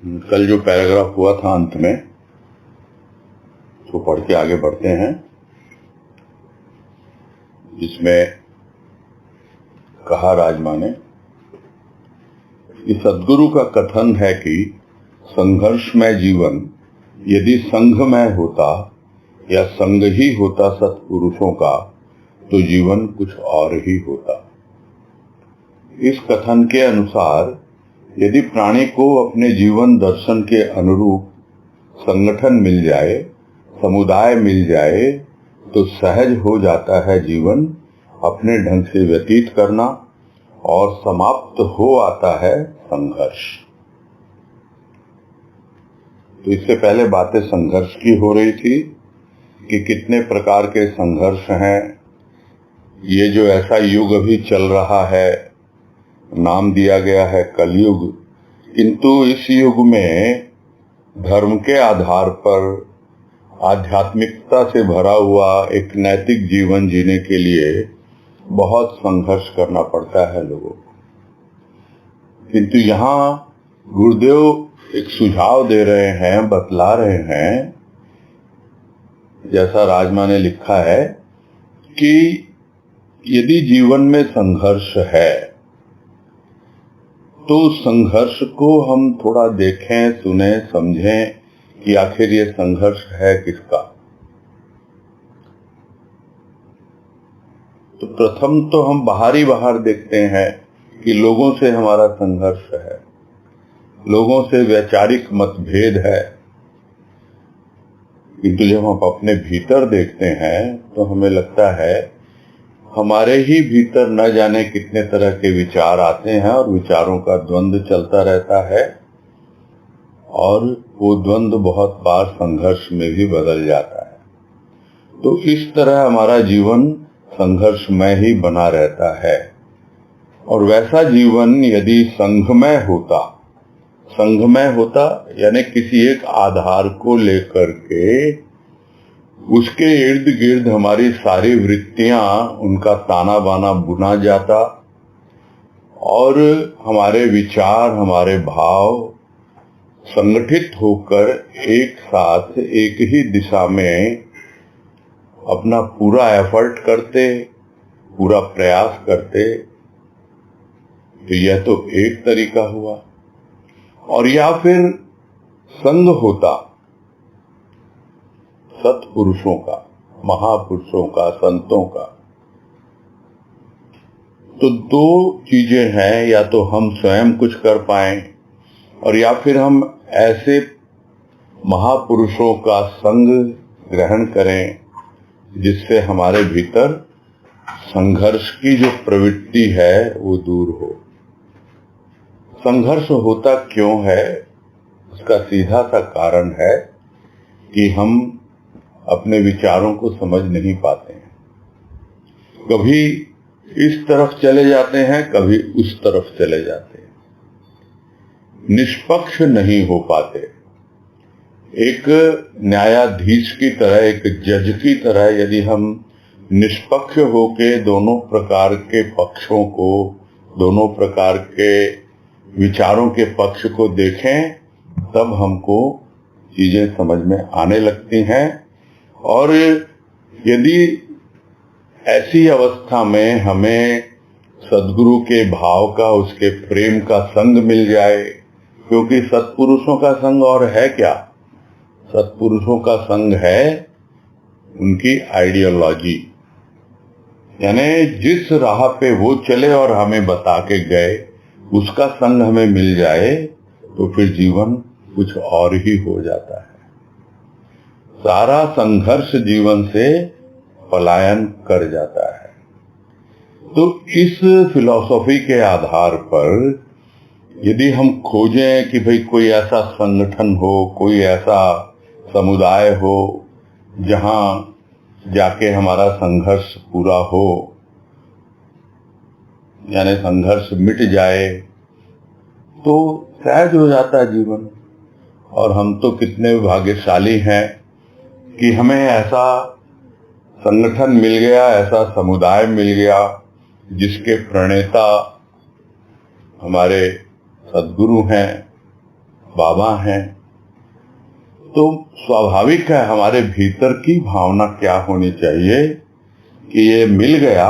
कल जो पैराग्राफ हुआ था अंत में, तो पढ़ के आगे बढ़ते हैं। जिसमें कहा राजमा ने कि सद्गुरु का कथन है कि संघर्षमय जीवन यदि संघमय होता या संग ही होता सत्पुरुषों का, तो जीवन कुछ और ही होता। इस कथन के अनुसार यदि प्राणी को अपने जीवन दर्शन के अनुरूप संगठन मिल जाए, समुदाय मिल जाए, तो सहज हो जाता है जीवन अपने ढंग से व्यतीत करना और समाप्त हो आता है संघर्ष। तो इससे पहले बातें संघर्ष की हो रही थी कि कितने प्रकार के संघर्ष हैं। ये जो ऐसा युग अभी चल रहा है, नाम दिया गया है कलयुग, किंतु इस युग में धर्म के आधार पर आध्यात्मिकता से भरा हुआ एक नैतिक जीवन जीने के लिए बहुत संघर्ष करना पड़ता है लोगों को। किंतु यहाँ गुरुदेव एक सुझाव दे रहे हैं, बतला रहे हैं, जैसा राजमा ने लिखा है कि यदि जीवन में संघर्ष है तो संघर्ष को हम थोड़ा देखें, सुने, समझें कि आखिर ये संघर्ष है किसका। तो प्रथम तो हम बाहर देखते हैं कि लोगों से हमारा संघर्ष है, लोगों से वैचारिक मतभेद है। किंतु जब हम अपने भीतर देखते हैं तो हमें लगता है हमारे ही भीतर न जाने कितने तरह के विचार आते हैं और विचारों का द्वंद्व चलता रहता है, और वो द्वंद्व बहुत बार संघर्ष में भी बदल जाता है। तो इस तरह हमारा जीवन संघर्षमय ही बना रहता है। और वैसा जीवन यदि संघमय होता यानी किसी एक आधार को लेकर के उसके इर्द गिर्द हमारी सारी वृत्तियां, उनका ताना बाना बुना जाता और हमारे विचार, हमारे भाव संगठित होकर एक साथ एक ही दिशा में अपना पूरा एफर्ट करते, पूरा प्रयास करते, तो यह तो एक तरीका हुआ। और या फिर संग होता सत्पुरुषों का, महापुरुषों का, संतों का। तो दो चीजें हैं, या तो हम स्वयं कुछ कर पाएं और या फिर हम ऐसे महापुरुषों का संग ग्रहण करें जिससे हमारे भीतर संघर्ष की जो प्रवृत्ति है वो दूर हो। संघर्ष होता क्यों है? उसका सीधा सा कारण है कि हम अपने विचारों को समझ नहीं पाते हैं। कभी इस तरफ चले जाते हैं, कभी उस तरफ चले जाते हैं, निष्पक्ष नहीं हो पाते। एक न्यायाधीश की तरह, एक जज की तरह यदि हम निष्पक्ष होके दोनों प्रकार के पक्षों को, दोनों प्रकार के विचारों के पक्ष को देखें, तब हमको चीजें समझ में आने लगती हैं। और यदि ऐसी अवस्था में हमें सद्गुरु के भाव का, उसके प्रेम का संग मिल जाए, क्योंकि सत्पुरुषों का संग और है क्या? सत्पुरुषों का संग है उनकी आइडियोलॉजी, यानी जिस राह पे वो चले और हमें बता के गए, उसका संग हमें मिल जाए तो फिर जीवन कुछ और ही हो जाता है। सारा संघर्ष जीवन से पलायन कर जाता है। तो इस फिलॉसफी के आधार पर यदि हम खोजें कि भाई कोई ऐसा संगठन हो, कोई ऐसा समुदाय हो जहां जाके हमारा संघर्ष पूरा हो, यानी संघर्ष मिट जाए, तो सहज हो जाता है जीवन। और हम तो कितने भाग्यशाली हैं कि हमें ऐसा संगठन मिल गया, ऐसा समुदाय मिल गया जिसके प्रणेता हमारे सद्गुरु हैं बाबा हैं, तो स्वाभाविक है हमारे भीतर की भावना क्या होनी चाहिए कि ये मिल गया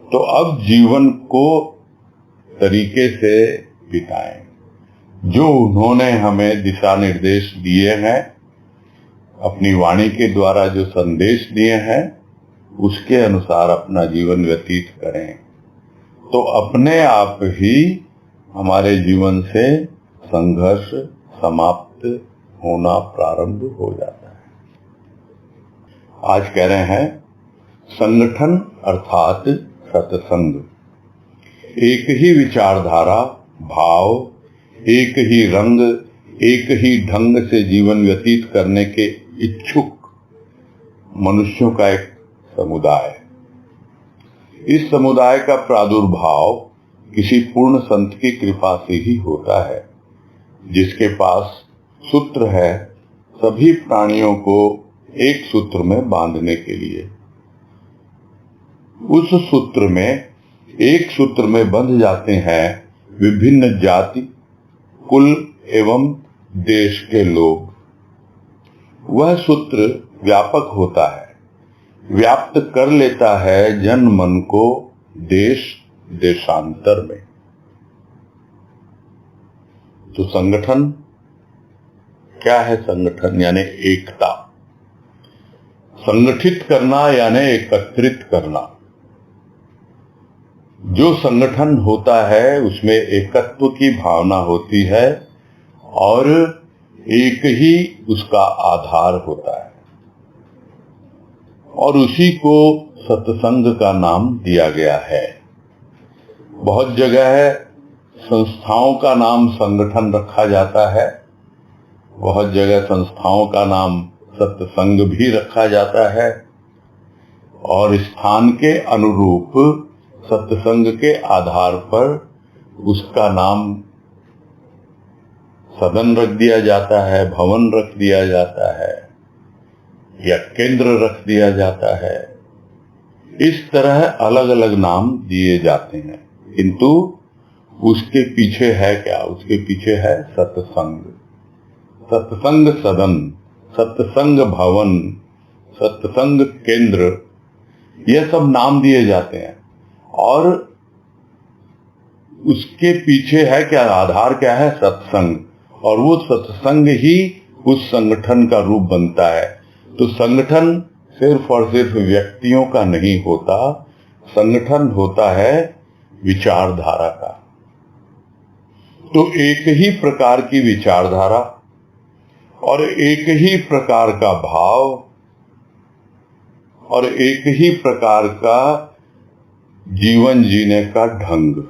तो अब जीवन को तरीके से बिताएं। जो उन्होंने हमें दिशा निर्देश दिए हैं, अपनी वाणी के द्वारा जो संदेश दिए हैं, उसके अनुसार अपना जीवन व्यतीत करें तो अपने आप ही हमारे जीवन से संघर्ष समाप्त होना प्रारंभ हो जाता है। आज कह रहे हैं संगठन अर्थात सत्संग, एक ही विचारधारा, भाव, एक ही रंग, एक ही ढंग से जीवन व्यतीत करने के इच्छुक मनुष्यों का एक समुदाय। इस समुदाय का प्रादुर्भाव किसी पूर्ण संत की कृपा से ही होता है, जिसके पास सूत्र है सभी प्राणियों को एक सूत्र में बांधने के लिए। उस सूत्र में, एक सूत्र में बंध जाते हैं विभिन्न जाति, कुल एवं देश के लोग। वह सूत्र व्यापक होता है, व्याप्त कर लेता है जन मन को देश देशांतर में। तो संगठन क्या है? संगठन यानी एकता, संगठित करना यानी एकत्रित करना। जो संगठन होता है उसमें एकत्व की भावना होती है और एक ही उसका आधार होता है, और उसी को सत्संग का नाम दिया गया है। बहुत जगह है संस्थाओं का नाम संगठन रखा जाता है, बहुत जगह संस्थाओं का नाम सत्संग भी रखा जाता है, और स्थान के अनुरूप सत्संग के आधार पर उसका नाम सदन रख दिया जाता है, भवन रख दिया जाता है, या केंद्र रख दिया जाता है। इस तरह अलग अलग नाम दिए जाते हैं, किंतु उसके पीछे है क्या? उसके पीछे है सत्संग, सत्संग सदन, सत्संग भवन, सत्संग केंद्र, ये सब नाम दिए जाते हैं। और उसके पीछे है क्या? आधार क्या है? सत्संग, और वो सत्संग ही उस संगठन का रूप बनता है। तो संगठन सिर्फ और सिर्फ व्यक्तियों का नहीं होता, संगठन होता है विचारधारा का। तो एक ही प्रकार की विचारधारा और एक ही प्रकार का भाव और एक ही प्रकार का जीवन जीने का ढंग,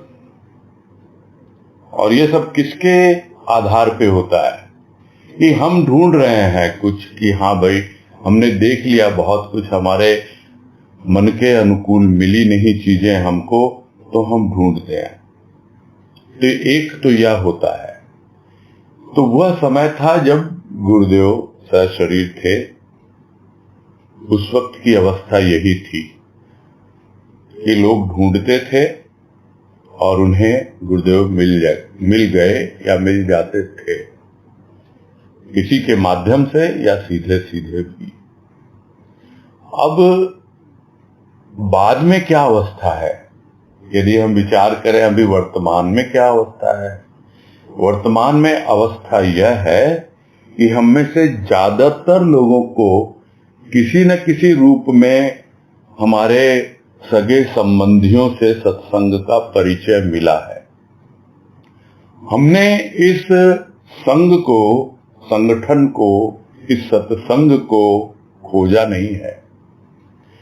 और ये सब किसके आधार पे होता है? कि हम ढूंढ रहे हैं कुछ, कि हाँ भाई हमने देख लिया बहुत कुछ, हमारे मन के अनुकूल मिली नहीं चीजें हमको, तो हम ढूंढते हैं। तो एक तो यह होता है। तो वह समय था जब गुरुदेव सशरीर थे, उस वक्त की अवस्था यही थी कि लोग ढूंढते थे और उन्हें गुरुदेव मिल गए या मिल जाते थे, किसी के माध्यम से या सीधे सीधे भी। अब बाद में क्या अवस्था है, यदि हम विचार करें अभी वर्तमान में क्या अवस्था है? वर्तमान में अवस्था यह है कि हम में से ज्यादातर लोगों को किसी न किसी रूप में हमारे सगे संबंधियों से सत्संग का परिचय मिला है। हमने इस संघ को, संगठन को, इस सत्संग को खोजा नहीं है।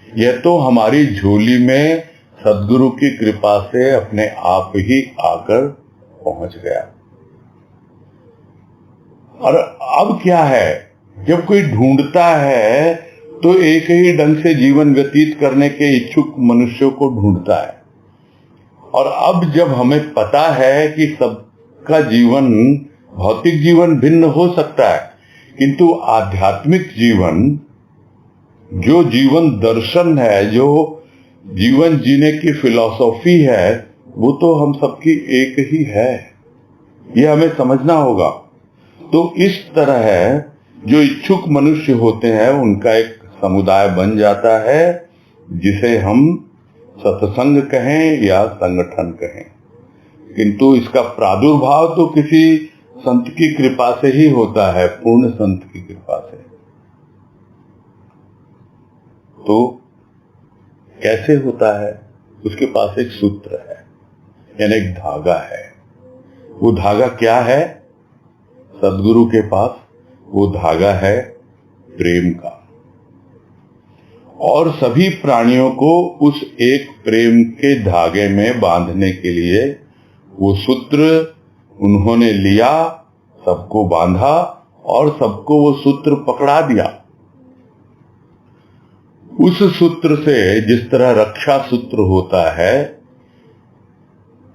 यह तो हमारी झोली में सद्गुरु की कृपा से अपने आप ही आकर पहुंच गया। और अब क्या है, जब कोई ढूंढता है तो एक ही ढंग से जीवन व्यतीत करने के इच्छुक मनुष्यों को ढूंढता है। और अब जब हमें पता है कि सबका जीवन, भौतिक जीवन भिन्न हो सकता है, किंतु आध्यात्मिक जीवन, जो जीवन दर्शन है, जो जीवन जीने की फिलॉसफी है, वो तो हम सबकी एक ही है, ये हमें समझना होगा। तो इस तरह जो इच्छुक मनुष्य होते हैं उनका एक समुदाय बन जाता है, जिसे हम सत्संग कहें या संगठन कहें। किंतु इसका प्रादुर्भाव तो किसी संत की कृपा से ही होता है, पूर्ण संत की कृपा से। तो कैसे होता है? उसके पास एक सूत्र है, यानी एक धागा है। वो धागा क्या है? सद्गुरु के पास वो धागा है प्रेम का। और सभी प्राणियों को उस एक प्रेम के धागे में बांधने के लिए वो सूत्र उन्होंने लिया, सबको बांधा और सबको वो सूत्र पकड़ा दिया। उस सूत्र से जिस तरह रक्षा सूत्र होता है,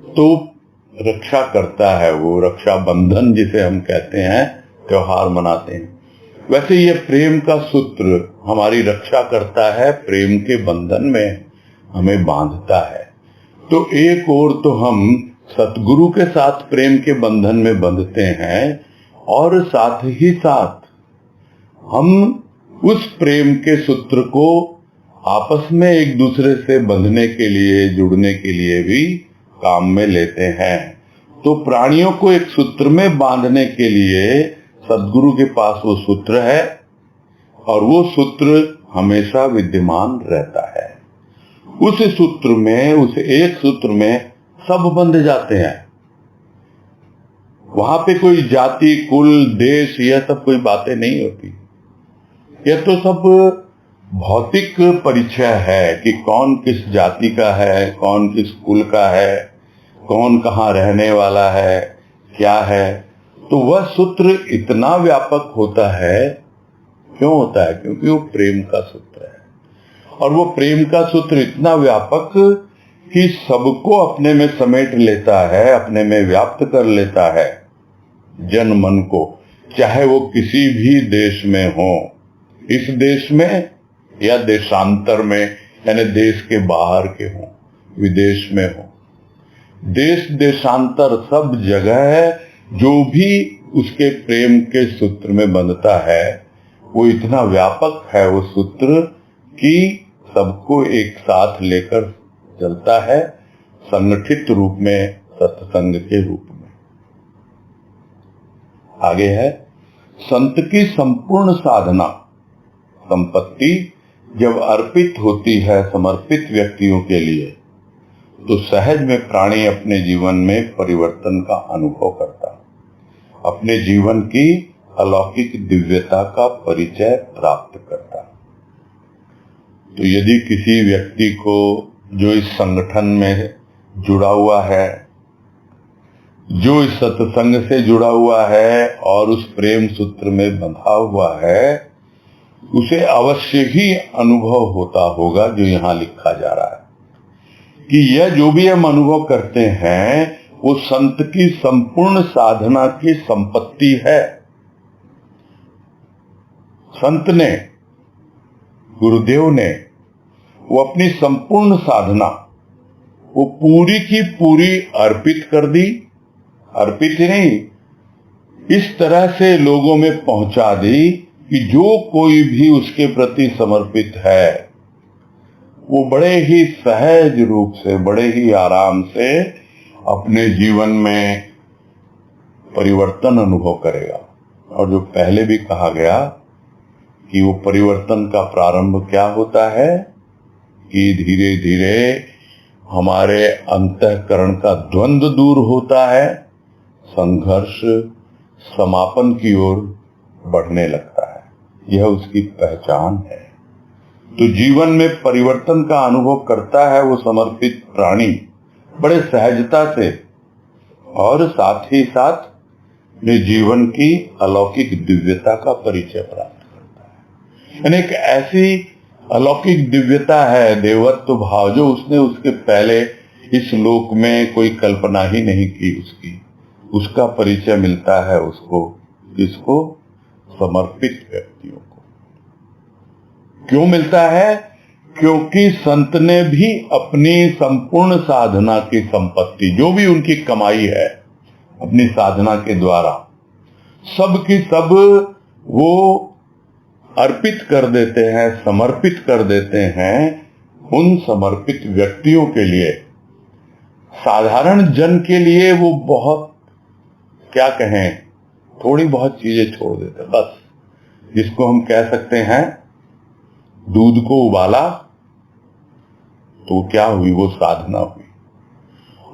तो रक्षा करता है वो, रक्षा बंधन जिसे हम कहते हैं, त्योहार मनाते हैं, वैसे ये प्रेम का सूत्र हमारी रक्षा करता है, प्रेम के बंधन में हमें बांधता है। तो एक ओर तो हम सतगुरु के साथ प्रेम के बंधन में बंधते हैं, और साथ ही साथ हम उस प्रेम के सूत्र को आपस में एक दूसरे से बंधने के लिए, जुड़ने के लिए भी काम में लेते हैं। तो प्राणियों को एक सूत्र में बांधने के लिए सद्गुरु के पास वो सूत्र है, और वो सूत्र हमेशा विद्यमान रहता है। उस सूत्र में, उस एक सूत्र में सब बंध जाते हैं। वहां पे कोई जाति, कुल, देश, यह सब कोई बातें नहीं होती। यह तो सब भौतिक परिचय है कि कौन किस जाति का है, कौन किस कुल का है, कौन कहाँ रहने वाला है, क्या है। तो वह सूत्र इतना व्यापक होता है। क्यों होता है? क्योंकि वो प्रेम का सूत्र है, और वो प्रेम का सूत्र इतना व्यापक कि सबको अपने में समेट लेता है, अपने में व्याप्त कर लेता है, जन मन को, चाहे वो किसी भी देश में हो, इस देश में या देशांतर में, यानी देश के बाहर के हो, विदेश में हो, देश देशांतर सब जगह है, जो भी उसके प्रेम के सूत्र में बंधता है, वो इतना व्यापक है वो सूत्र कि सबको एक साथ लेकर चलता है, संगठित रूप में, सत्संग के रूप में। आगे है, संत की संपूर्ण साधना संपत्ति जब अर्पित होती है समर्पित व्यक्तियों के लिए, तो सहज में प्राणी अपने जीवन में परिवर्तन का अनुभव करता, अपने जीवन की अलौकिक दिव्यता का परिचय प्राप्त करता। तो यदि किसी व्यक्ति को, जो इस संगठन में जुड़ा हुआ है, जो इस सत्संग से जुड़ा हुआ है और उस प्रेम सूत्र में बंधा हुआ है, उसे अवश्य ही अनुभव होता होगा जो यहाँ लिखा जा रहा है, कि यह जो भी हम अनुभव करते हैं वो संत की संपूर्ण साधना की संपत्ति है। संत ने, गुरुदेव ने, वो अपनी संपूर्ण साधना वो पूरी की पूरी अर्पित कर दी। अर्पित ही नहीं, इस तरह से लोगों में पहुंचा दी कि जो कोई भी उसके प्रति समर्पित है, वो बड़े ही सहज रूप से, बड़े ही आराम से अपने जीवन में परिवर्तन अनुभव करेगा। और जो पहले भी कहा गया कि वो परिवर्तन का प्रारंभ क्या होता है, कि धीरे धीरे हमारे अंतःकरण का द्वंद्व दूर होता है, संघर्ष समापन की ओर बढ़ने लगता है। यह उसकी पहचान है। तो जीवन में परिवर्तन का अनुभव करता है वो समर्पित प्राणी बड़े सहजता से, और साथ ही साथ अपने जीवन की अलौकिक दिव्यता का परिचय प्राप्त करता है। यानी एक ऐसी अलौकिक दिव्यता है, देवत्व भाव, जो उसने उसके पहले इस लोक में कोई कल्पना ही नहीं की उसकी, उसका परिचय मिलता है उसको, इसको समर्पित व्यक्तियों को। क्यों मिलता है? क्योंकि संत ने भी अपनी संपूर्ण साधना की संपत्ति, जो भी उनकी कमाई है अपनी साधना के द्वारा, सब की सब वो अर्पित कर देते हैं, समर्पित कर देते हैं। उन समर्पित व्यक्तियों के लिए, साधारण जन के लिए वो बहुत, क्या कहें, थोड़ी बहुत चीजें छोड़ देते हैं। बस जिसको हम कह सकते हैं दूध को उबाला तो क्या हुई, वो साधना हुई,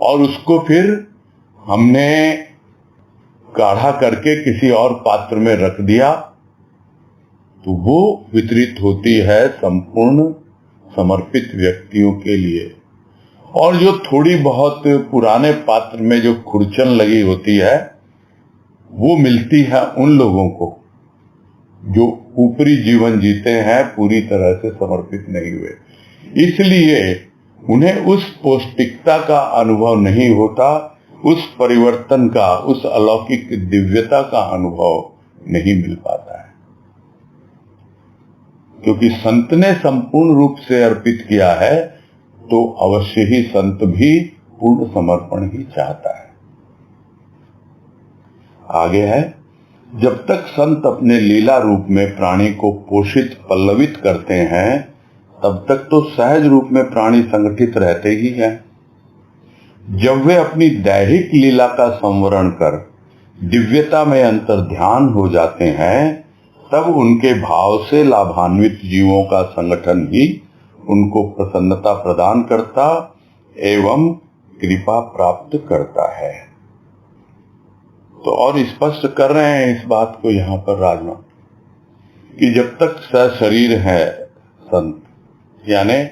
और उसको फिर हमने काढ़ा करके किसी और पात्र में रख दिया तो वो वितरित होती है संपूर्ण समर्पित व्यक्तियों के लिए। और जो थोड़ी बहुत पुराने पात्र में जो खुरचन लगी होती है वो मिलती है उन लोगों को जो ऊपरी जीवन जीते हैं, पूरी तरह से समर्पित नहीं हुए, इसलिए उन्हें उस पौष्टिकता का अनुभव नहीं होता, उस परिवर्तन का, उस अलौकिक दिव्यता का अनुभव नहीं मिल पाता है। क्योंकि संत ने संपूर्ण रूप से अर्पित किया है तो अवश्य ही संत भी पूर्ण समर्पण ही चाहता है। आगे है, जब तक संत अपने लीला रूप में प्राणी को पोषित पल्लवित करते हैं तब तक तो सहज रूप में प्राणी संगठित रहते ही हैं। जब वे अपनी दैहिक लीला का संवरण कर दिव्यता में अंतर ध्यान हो जाते हैं तब उनके भाव से लाभान्वित जीवों का संगठन ही उनको प्रसन्नता प्रदान करता एवं कृपा प्राप्त करता है। तो और स्पष्ट कर रहे हैं इस बात को यहाँ पर राजमा कि जब तक सशरीर है संत, यानी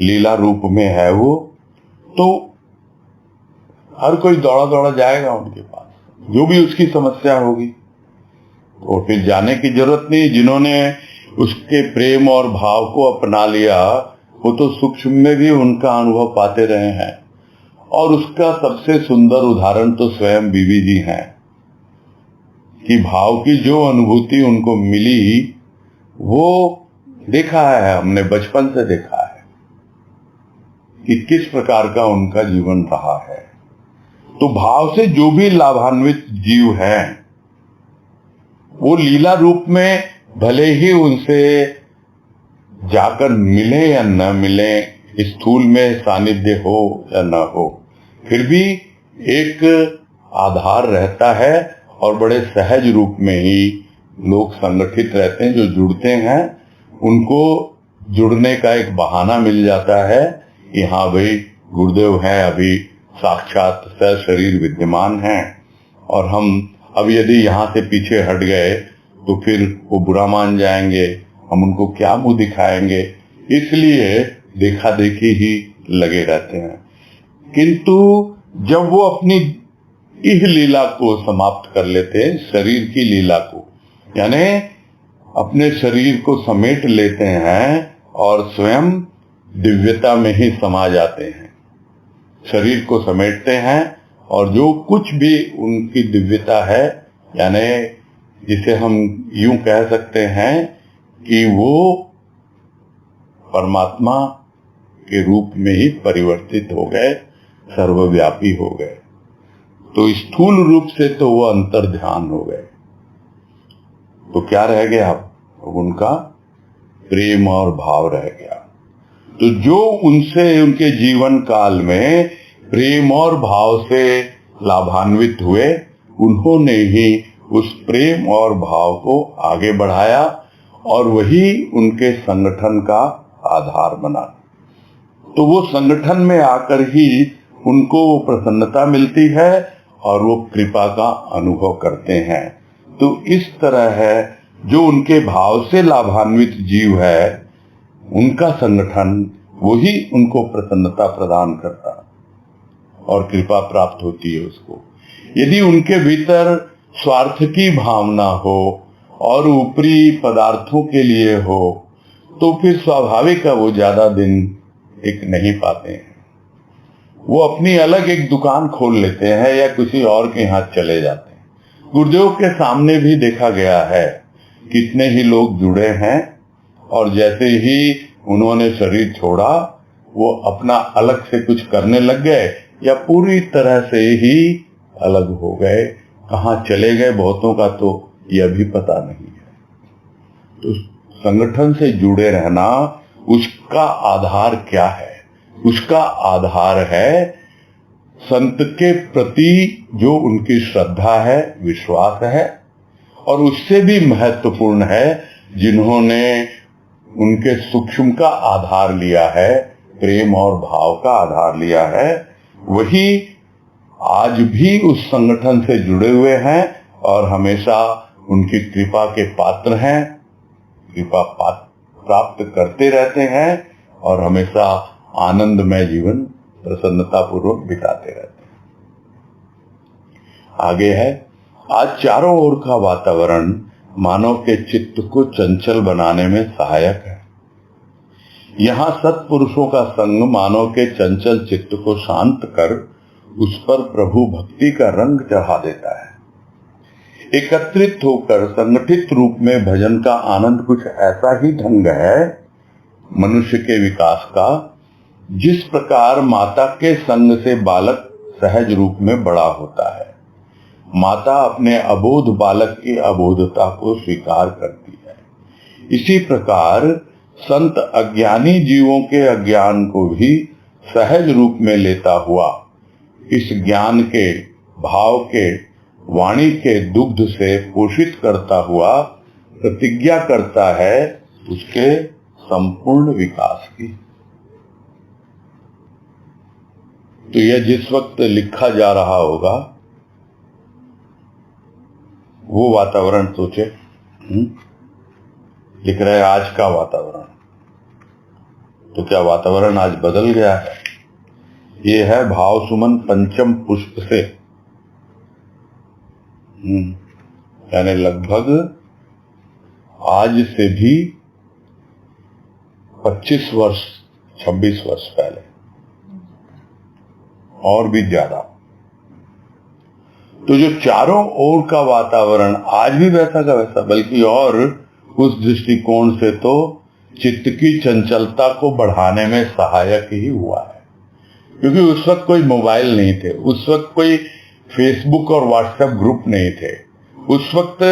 लीला रूप में है वो, तो हर कोई दौड़ा दौड़ा जाएगा उनके पास, जो भी उसकी समस्या होगी, तो फिर जाने की जरूरत नहीं। जिन्होंने उसके प्रेम और भाव को अपना लिया वो तो सूक्ष्म में भी उनका अनुभव पाते रहे हैं। और उसका सबसे सुंदर उदाहरण तो स्वयं बीवी जी हैं कि भाव की जो अनुभूति उनको मिली वो देखा है, हमने बचपन से देखा है कि किस प्रकार का उनका जीवन रहा है। तो भाव से जो भी लाभान्वित जीव हैं वो लीला रूप में भले ही उनसे जाकर मिले या न मिले, स्थूल में सानिध्य हो या न हो, फिर भी एक आधार रहता है और बड़े सहज रूप में ही लोग संगठित रहते हैं। जो जुड़ते हैं उनको जुड़ने का एक बहाना मिल जाता है कि हाँ भाई गुरुदेव हैं, अभी साक्षात सशरीर विद्यमान हैं, और हम अब यदि यहाँ से पीछे हट गए तो फिर वो बुरा मान जाएंगे, हम उनको क्या मुंह दिखाएंगे, इसलिए देखा देखी ही लगे रहते हैं। किंतु जब वो अपनी इह लीला को समाप्त कर लेते हैं, शरीर की लीला को, यानी अपने शरीर को समेट लेते हैं और स्वयं दिव्यता में ही समा जाते हैं, शरीर को समेटते हैं और जो कुछ भी उनकी दिव्यता है, यानी जिसे हम यूं कह सकते हैं कि वो परमात्मा के रूप में ही परिवर्तित हो गए, सर्वव्यापी हो गए। तो स्थूल रूप से तो वो अंतर ध्यान हो गए, तो क्या रह गया, उनका प्रेम और भाव रह गया। तो जो उनसे उनके जीवन काल में प्रेम और भाव से लाभान्वित हुए, उन्होंने ही उस प्रेम और भाव को आगे बढ़ाया और वही उनके संगठन का आधार बना। तो वो संगठन में आकर ही उनको प्रसन्नता मिलती है और वो कृपा का अनुभव करते हैं। तो इस तरह है, जो उनके भाव से लाभान्वित जीव है उनका संगठन वही उनको प्रसन्नता प्रदान करता और कृपा प्राप्त होती है उसको। यदि उनके भीतर स्वार्थ की भावना हो और ऊपरी पदार्थों के लिए हो तो फिर स्वाभाविक है वो ज्यादा दिन टिक नहीं पाते हैं। वो अपनी अलग एक दुकान खोल लेते हैं या किसी और के यहाँ चले जाते हैं। गुरुदेव के सामने भी देखा गया है, कितने ही लोग जुड़े हैं और जैसे ही उन्होंने शरीर छोड़ा वो अपना अलग से कुछ करने लग गए या पूरी तरह से ही अलग हो गए, कहाँ चले गए बहुतों का तो यह भी पता नहीं है। तो संगठन से जुड़े रहना, उसका आधार क्या है? उसका आधार है संत के प्रति जो उनकी श्रद्धा है, विश्वास है, और उससे भी महत्वपूर्ण है जिन्होंने उनके सूक्ष्म का आधार लिया है, प्रेम और भाव का आधार लिया है, वही आज भी उस संगठन से जुड़े हुए हैं और हमेशा उनकी कृपा के पात्र हैं, कृपा प्राप्त करते रहते हैं और हमेशा आनंदमय जीवन प्रसन्नता पूर्वक बिताते रहते हैं। आगे है, आज चारों ओर का वातावरण मानव के चित्त को चंचल बनाने में सहायक है। यहाँ सत्पुरुषों का संग मानव के चंचल चित्त को शांत कर उस पर प्रभु भक्ति का रंग चढ़ा देता है। एकत्रित होकर संगठित रूप में भजन का आनंद कुछ ऐसा ही ढंग है मनुष्य के विकास का, जिस प्रकार माता के संग से बालक सहज रूप में बड़ा होता है। माता अपने अबोध बालक की अबोधता को स्वीकार करती है। इसी प्रकार संत अज्ञानी जीवों के अज्ञान को भी सहज रूप में लेता हुआ इस ज्ञान के, भाव के, वाणी के दुग्ध से पोषित करता हुआ प्रतिज्ञा करता है उसके संपूर्ण विकास की। तो यह जिस वक्त लिखा जा रहा होगा वो वातावरण सोचे, लिख रहे आज का वातावरण, तो क्या वातावरण आज बदल गया है? ये है भाव सुमन पंचम पुष्प से, यानी लगभग आज से भी 25 वर्ष 26 वर्ष पहले और भी ज्यादा। तो जो चारों ओर का वातावरण आज भी वैसा का वैसा, बल्कि और उस दृष्टिकोण से तो चित्त की चंचलता को बढ़ाने में सहायक ही हुआ है। क्योंकि उस वक्त कोई मोबाइल नहीं थे, उस वक्त कोई फेसबुक और व्हाट्सएप ग्रुप नहीं थे, उस वक्त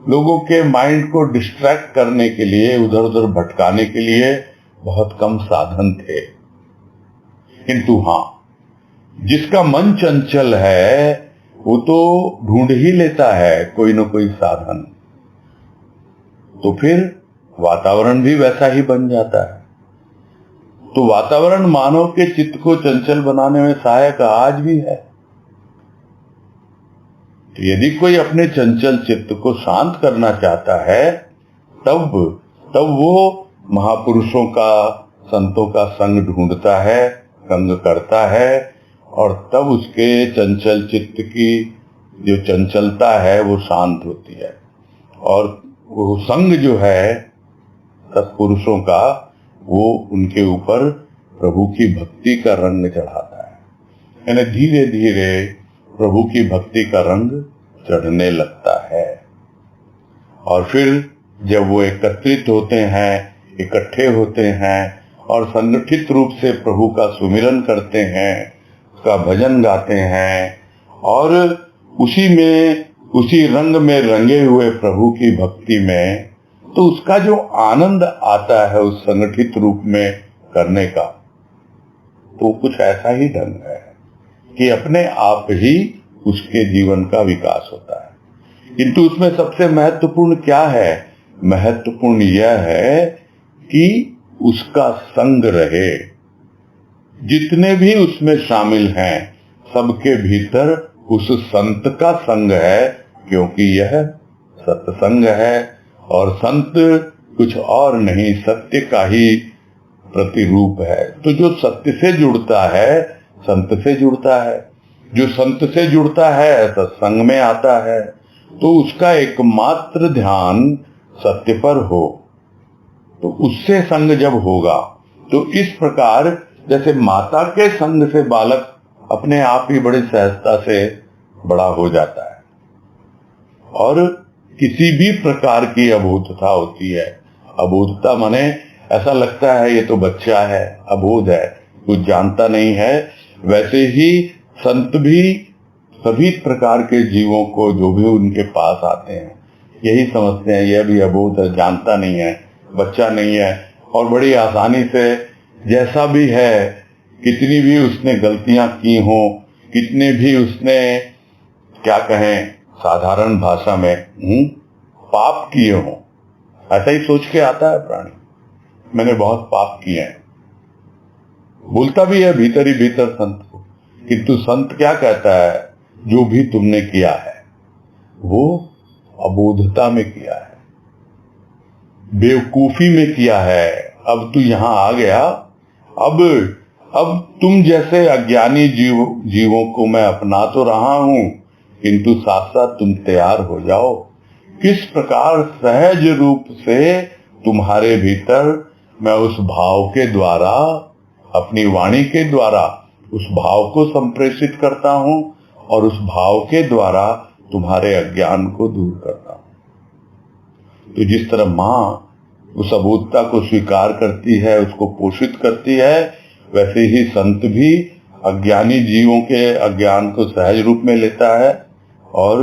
लोगों के माइंड को डिस्ट्रैक्ट करने के लिए, उधर उधर भटकाने के लिए बहुत कम साधन थे। किंतु हाँ, जिसका मन चंचल है वो तो ढूंढ ही लेता है कोई न कोई साधन, तो फिर वातावरण भी वैसा ही बन जाता है। तो वातावरण मानव के चित्त को चंचल बनाने में सहायक आज भी है। तो यदि कोई अपने चंचल चित्त को शांत करना चाहता है तब वो महापुरुषों का, संतों का संग ढूंढता है, संग करता है, और तब उसके चंचल चित्त की जो चंचलता है वो शांत होती है। और वो संग जो है सत्पुरुषों का, वो उनके ऊपर प्रभु की भक्ति का रंग चढ़ाता है। यानी धीरे धीरे प्रभु की भक्ति का रंग चढ़ने लगता है। और फिर जब वो एकत्रित होते हैं, इकट्ठे होते हैं और संगठित रूप से प्रभु का सुमिरन करते हैं, उसका भजन गाते हैं, और उसी में, उसी रंग में रंगे हुए प्रभु की भक्ति में, तो उसका जो आनंद आता है उस संगठित रूप में करने का, तो कुछ ऐसा ही ढंग है कि अपने आप ही उसके जीवन का विकास होता है। किंतु उसमें सबसे महत्वपूर्ण क्या है? महत्वपूर्ण यह है कि उसका संग रहे। जितने भी उसमें शामिल हैं सबके भीतर उस संत का संग है, क्योंकि यह सत्संग है और संत कुछ और नहीं, सत्य का ही प्रतिरूप है। तो जो सत्य से जुड़ता है संत से जुड़ता है, जो संत से जुड़ता है सत्संग में आता है, तो उसका एकमात्र ध्यान सत्य पर हो, तो उससे संग जब होगा तो इस प्रकार जैसे माता के संग से बालक अपने आप ही बड़ी सहजता से बड़ा हो जाता है। और किसी भी प्रकार की अबोधता होती है, अबोधता माने ऐसा लगता है ये तो बच्चा है, अबोध है, कुछ जानता नहीं है, वैसे ही संत भी सभी प्रकार के जीवों को जो भी उनके पास आते हैं यही समझते हैं यह भी अबोध है, जानता नहीं है, बच्चा नहीं है, और बड़ी आसानी से जैसा भी है, कितनी भी उसने गलतियां की हों, कितने भी उसने क्या कहें साधारण भाषा में पाप किए हों, ऐसा ही सोच के आता है प्राणी, मैंने बहुत पाप किए हैं। बोलता भी है भीतर ही भीतर संत को, किंतु संत क्या कहता है, जो भी तुमने किया है वो अबोधता में किया है, बेवकूफी में किया है। अब तू यहां आ गया, अब तुम जैसे अज्ञानी जीवों को मैं अपना तो रहा हूं, किंतु साथ साथ तुम तैयार हो जाओ किस प्रकार सहज रूप से तुम्हारे भीतर मैं उस भाव के द्वारा, अपनी वाणी के द्वारा उस भाव को संप्रेषित करता हूं और उस भाव के द्वारा तुम्हारे अज्ञान को दूर करता हूं। तो जिस तरह मां उस अबोधता को स्वीकार करती है, उसको पोषित करती है, वैसे ही संत भी अज्ञानी जीवों के अज्ञान को सहज रूप में लेता है और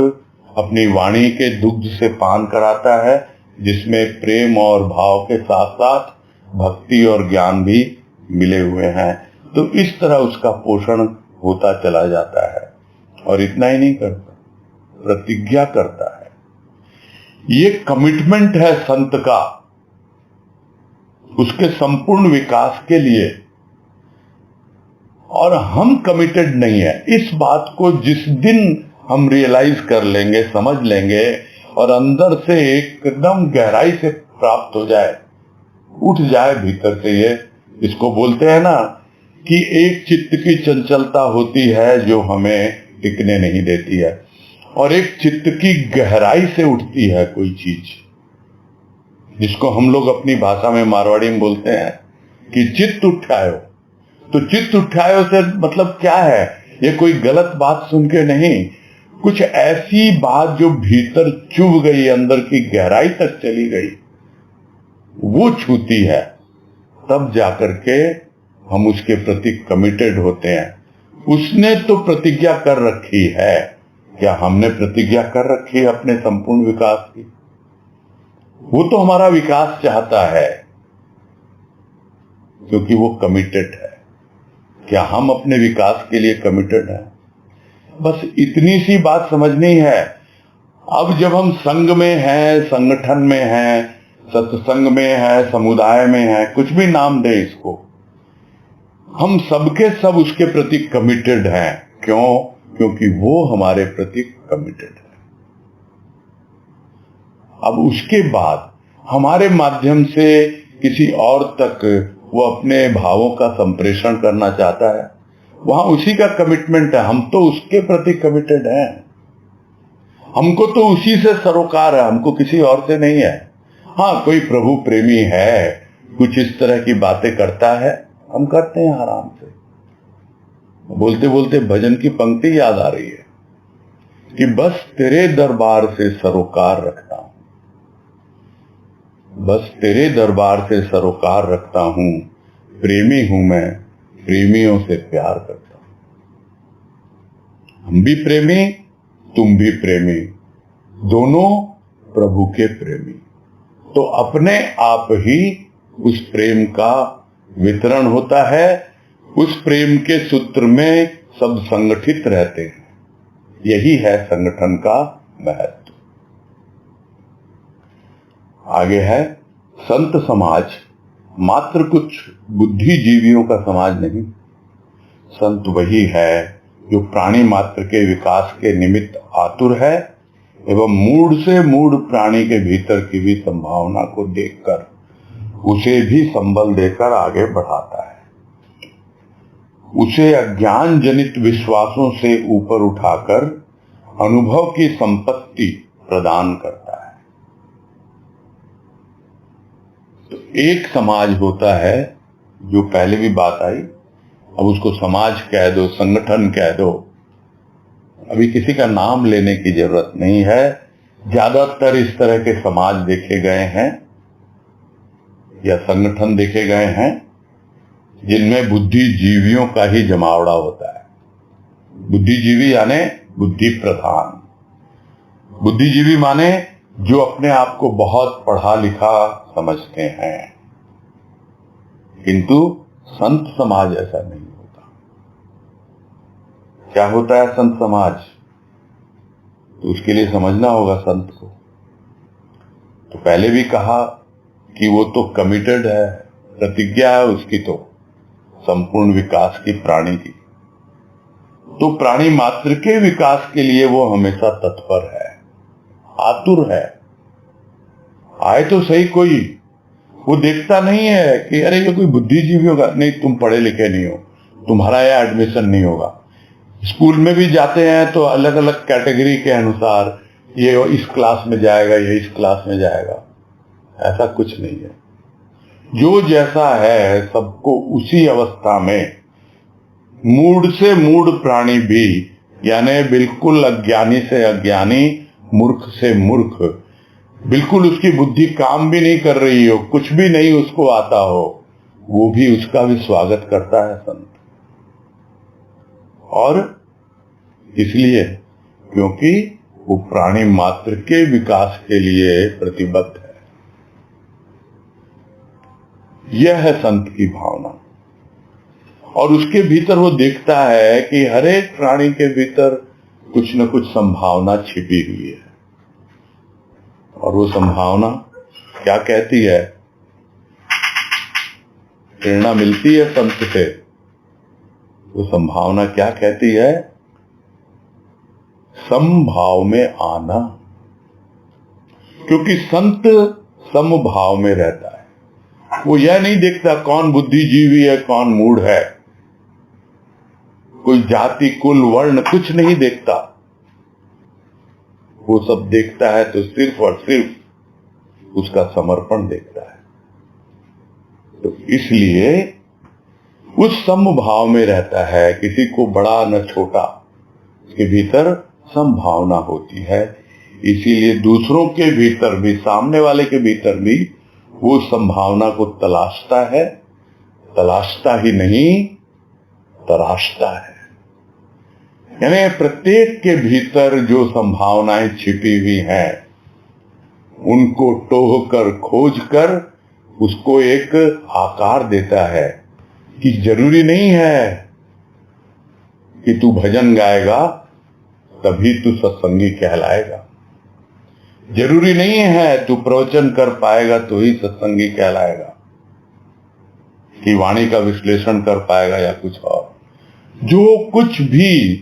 अपनी वाणी के दुग्ध से पान कराता है, जिसमें प्रेम और भाव के साथ साथ भक्ति और ज्ञान भी मिले हुए हैं। तो इस तरह उसका पोषण होता चला जाता है। और इतना ही नहीं करता, प्रतिज्ञा करता है। ये कमिटमेंट है संत का उसके संपूर्ण विकास के लिए, और हम कमिटेड नहीं है। इस बात को जिस दिन हम रियलाइज कर लेंगे, समझ लेंगे और अंदर से एकदम गहराई से प्राप्त हो जाए, उठ जाए भीतर से, ये इसको बोलते हैं ना कि एक चित्त की चंचलता होती है जो हमें टिकने नहीं देती है, और एक चित्त की गहराई से उठती है कोई चीज, जिसको हम लोग अपनी भाषा में मारवाड़ी में बोलते हैं कि चित्त उठायो। तो चित्त उठायो से मतलब क्या है, ये कोई गलत बात सुन के नहीं, कुछ ऐसी बात जो भीतर चुभ गई, अंदर की गहराई तक चली गई, वो छूती है, तब जाकर के हम उसके प्रति कमिटेड होते हैं। उसने तो प्रतिज्ञा कर रखी है, क्या हमने प्रतिज्ञा कर रखी है अपने संपूर्ण विकास की? वो तो हमारा विकास चाहता है क्योंकि वो कमिटेड है। क्या हम अपने विकास के लिए कमिटेड हैं? बस इतनी सी बात समझनी है। अब जब हम संघ में हैं, संगठन में हैं, सत्संग में है, समुदाय में है, कुछ भी नाम दे इसको, हम सबके सब उसके प्रति कमिटेड हैं। क्यों? क्योंकि वो हमारे प्रति कमिटेड है। अब उसके बाद हमारे माध्यम से किसी और तक वो अपने भावों का संप्रेषण करना चाहता है, वहां उसी का कमिटमेंट है। हम तो उसके प्रति कमिटेड हैं, हमको तो उसी से सरोकार है, हमको किसी और से नहीं है। हाँ, कोई प्रभु प्रेमी है, कुछ इस तरह की बातें करता है, हम करते हैं आराम से। बोलते बोलते भजन की पंक्ति याद आ रही है कि बस तेरे दरबार से सरोकार रखता हूं, बस तेरे दरबार से सरोकार रखता हूं, प्रेमी हूं मैं, प्रेमियों से प्यार करता हूं। हम भी प्रेमी, तुम भी प्रेमी, दोनों प्रभु के प्रेमी। तो अपने आप ही उस प्रेम का वितरण होता है, उस प्रेम के सूत्र में सब संगठित रहते हैं। यही है संगठन का महत्व। आगे है संत समाज मात्र कुछ बुद्धिजीवियों का समाज नहीं। संत वही है जो प्राणी मात्र के विकास के निमित्त आतुर है एवं मूढ़ से मूढ़ प्राणी के भीतर की भी संभावना को देखकर उसे भी संबल देकर आगे बढ़ाता है, उसे अज्ञान जनित विश्वासों से ऊपर उठाकर अनुभव की संपत्ति प्रदान करता है। तो एक समाज होता है, जो पहले भी बात आई, अब उसको समाज कह दो, संगठन कह दो, अभी किसी का नाम लेने की जरूरत नहीं है। ज्यादातर इस तरह के समाज देखे गए हैं या संगठन देखे गए हैं जिनमें बुद्धिजीवियों का ही जमावड़ा होता है। बुद्धिजीवी यानी बुद्धि प्रधान। बुद्धिजीवी माने जो अपने आप को बहुत पढ़ा लिखा समझते हैं, किंतु संत समाज ऐसा नहीं होता। क्या होता है संत समाज? तो उसके लिए समझना होगा संत को। तो पहले भी कहा कि वो तो कमिटेड है, प्रतिज्ञा है उसकी तो संपूर्ण विकास की, प्राणी की। तो प्राणी मात्र के विकास के लिए वो हमेशा तत्पर है, आतुर है। आए तो सही कोई, वो देखता नहीं है कि अरे ये कोई बुद्धिजीवी होगा, नहीं तुम पढ़े लिखे नहीं हो, तुम्हारा यह एडमिशन नहीं होगा। स्कूल में भी जाते हैं तो अलग अलग कैटेगरी के अनुसार ये इस क्लास में जाएगा, ये इस क्लास में जाएगा, ऐसा कुछ नहीं है। जो जैसा है सबको उसी अवस्था में, मूढ़ से मूढ़ प्राणी भी, यानी बिल्कुल अज्ञानी से अज्ञानी, मूर्ख से मूर्ख, बिल्कुल उसकी बुद्धि काम भी नहीं कर रही हो, कुछ भी नहीं उसको आता हो, वो भी उसका भी स्वागत करता है संत। और इसलिए क्योंकि वो प्राणी मात्र के विकास के लिए प्रतिबद्ध है। यह है संत की भावना। और उसके भीतर वो देखता है कि हर एक प्राणी के भीतर कुछ न कुछ संभावना छिपी हुई है। और वो संभावना क्या कहती है? प्रेरणा मिलती है संत से। वो संभावना क्या कहती है? समभाव में आना। क्योंकि संत समभाव में रहता है। वो यह नहीं देखता कौन बुद्धिजीवी है, कौन मूढ़ है, कोई जाति कुल वर्ण कुछ नहीं देखता। वो सब देखता है तो सिर्फ और सिर्फ उसका समर्पण देखता है। तो इसलिए उस समभाव में रहता है, किसी को बड़ा न छोटा, उसके भीतर संभावना होती है। इसीलिए दूसरों के भीतर भी, सामने वाले के भीतर भी वो संभावना को तलाशता है। तलाशता ही नहीं, तराशता है। यानी प्रत्येक के भीतर जो संभावनाएं छिपी हुई हैं, उनको टोह कर, खोज कर उसको एक आकार देता है। कि जरूरी नहीं है कि तू भजन गाएगा तभी तू सत्संगी कहलाएगा, जरूरी नहीं है तू प्रवचन कर पाएगा तो ही सत्संगी कहलाएगा, कि वाणी का विश्लेषण कर पाएगा या कुछ और। जो कुछ भी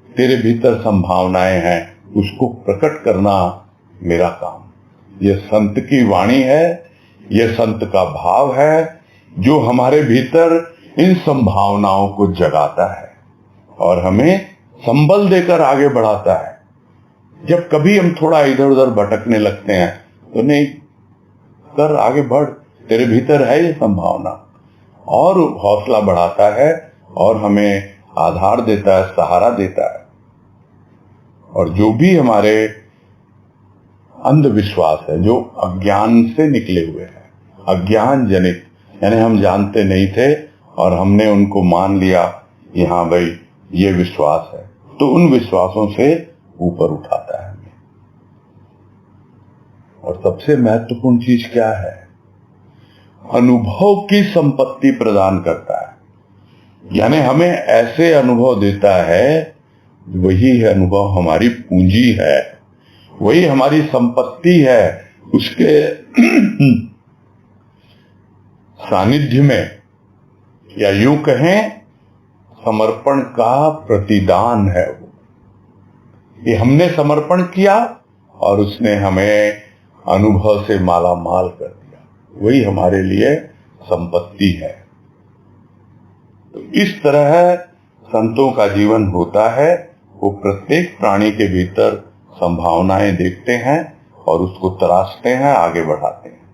तेरे भीतर संभावनाएं हैं उसको प्रकट करना मेरा काम। यह संत की वाणी है, यह संत का भाव है, जो हमारे भीतर इन संभावनाओं को जगाता है और हमें संबल देकर आगे बढ़ाता है। जब कभी हम थोड़ा इधर उधर भटकने लगते हैं तो नहीं, कर आगे बढ़, तेरे भीतर है ये संभावना, और हौसला बढ़ाता है और हमें आधार देता है, सहारा देता है। और जो भी हमारे अंधविश्वास है, जो अज्ञान से निकले हुए हैं, अज्ञान जनित, यानी हम जानते नहीं थे और हमने उनको मान लिया कि हाँ भाई ये विश्वास है, तो उन विश्वासों से ऊपर उठाता है हमें। और सबसे महत्वपूर्ण चीज क्या है? अनुभव की संपत्ति प्रदान करता है। यानी हमें ऐसे अनुभव देता है, वही अनुभव हमारी पूंजी है, वही हमारी संपत्ति है। उसके सानिध्य में, या यूं कहें समर्पण का प्रतिदान है वो। ये हमने समर्पण किया और उसने हमें अनुभव से माला माल कर दिया, वही हमारे लिए संपत्ति है। तो इस तरह संतों का जीवन होता है। वो प्रत्येक प्राणी के भीतर संभावनाएं देखते हैं और उसको तराशते हैं, आगे बढ़ाते हैं।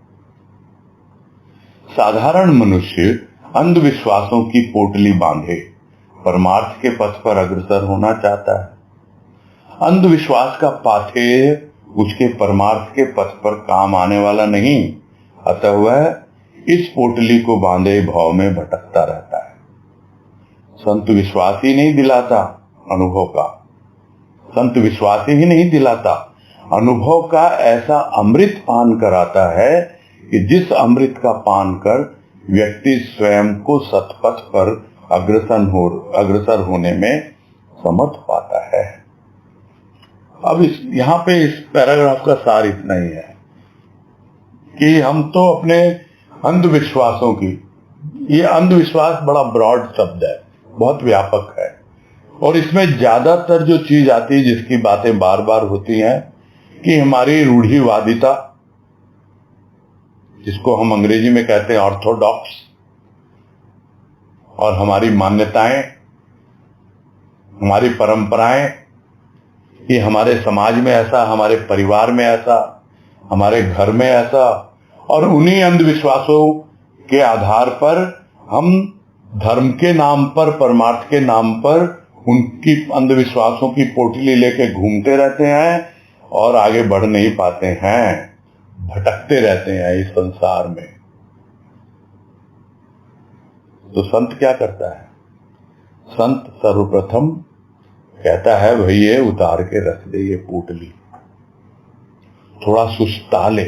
साधारण मनुष्य अंधविश्वासों की पोटली बांधे परमार्थ के पथ पर अग्रसर होना चाहता है। अंधविश्वास का पाथेय उसके परमार्थ के पथ पर काम आने वाला नहीं, अतः वह इस पोटली को बांधे भाव में भटकता रहता है। संत विश्वास ही नहीं दिलाता अनुभव का, संत विश्वास ही नहीं दिलाता, अनुभव का ऐसा अमृत पान कराता है कि जिस अमृत का पान कर व्यक्ति स्वयं को सतपथ पर अग्रसर होने में समर्थ पाता है। अब यहाँ पे इस पैराग्राफ का सार इतना ही है कि हम तो अपने अंधविश्वासों की, ये अंधविश्वास बड़ा ब्रॉड शब्द है, बहुत व्यापक है, और इसमें ज्यादातर जो चीज आती है, जिसकी बातें बार बार होती हैं, कि हमारी रूढ़िवादिता, जिसको हम अंग्रेजी में कहते हैं ऑर्थोडॉक्स, और हमारी मान्यताएं, हमारी परंपराएं, कि हमारे समाज में ऐसा, हमारे परिवार में ऐसा, हमारे घर में ऐसा, और उन्हीं अंधविश्वासों के आधार पर हम धर्म के नाम पर, परमार्थ के नाम पर उनकी अंधविश्वासों की पोटली लेके घूमते रहते हैं और आगे बढ़ नहीं पाते हैं, भटकते रहते हैं इस संसार में। तो संत क्या करता है? संत सर्वप्रथम कहता है, भाई ये उतार के रख दे ये पोटली, थोड़ा सुस्ता ले,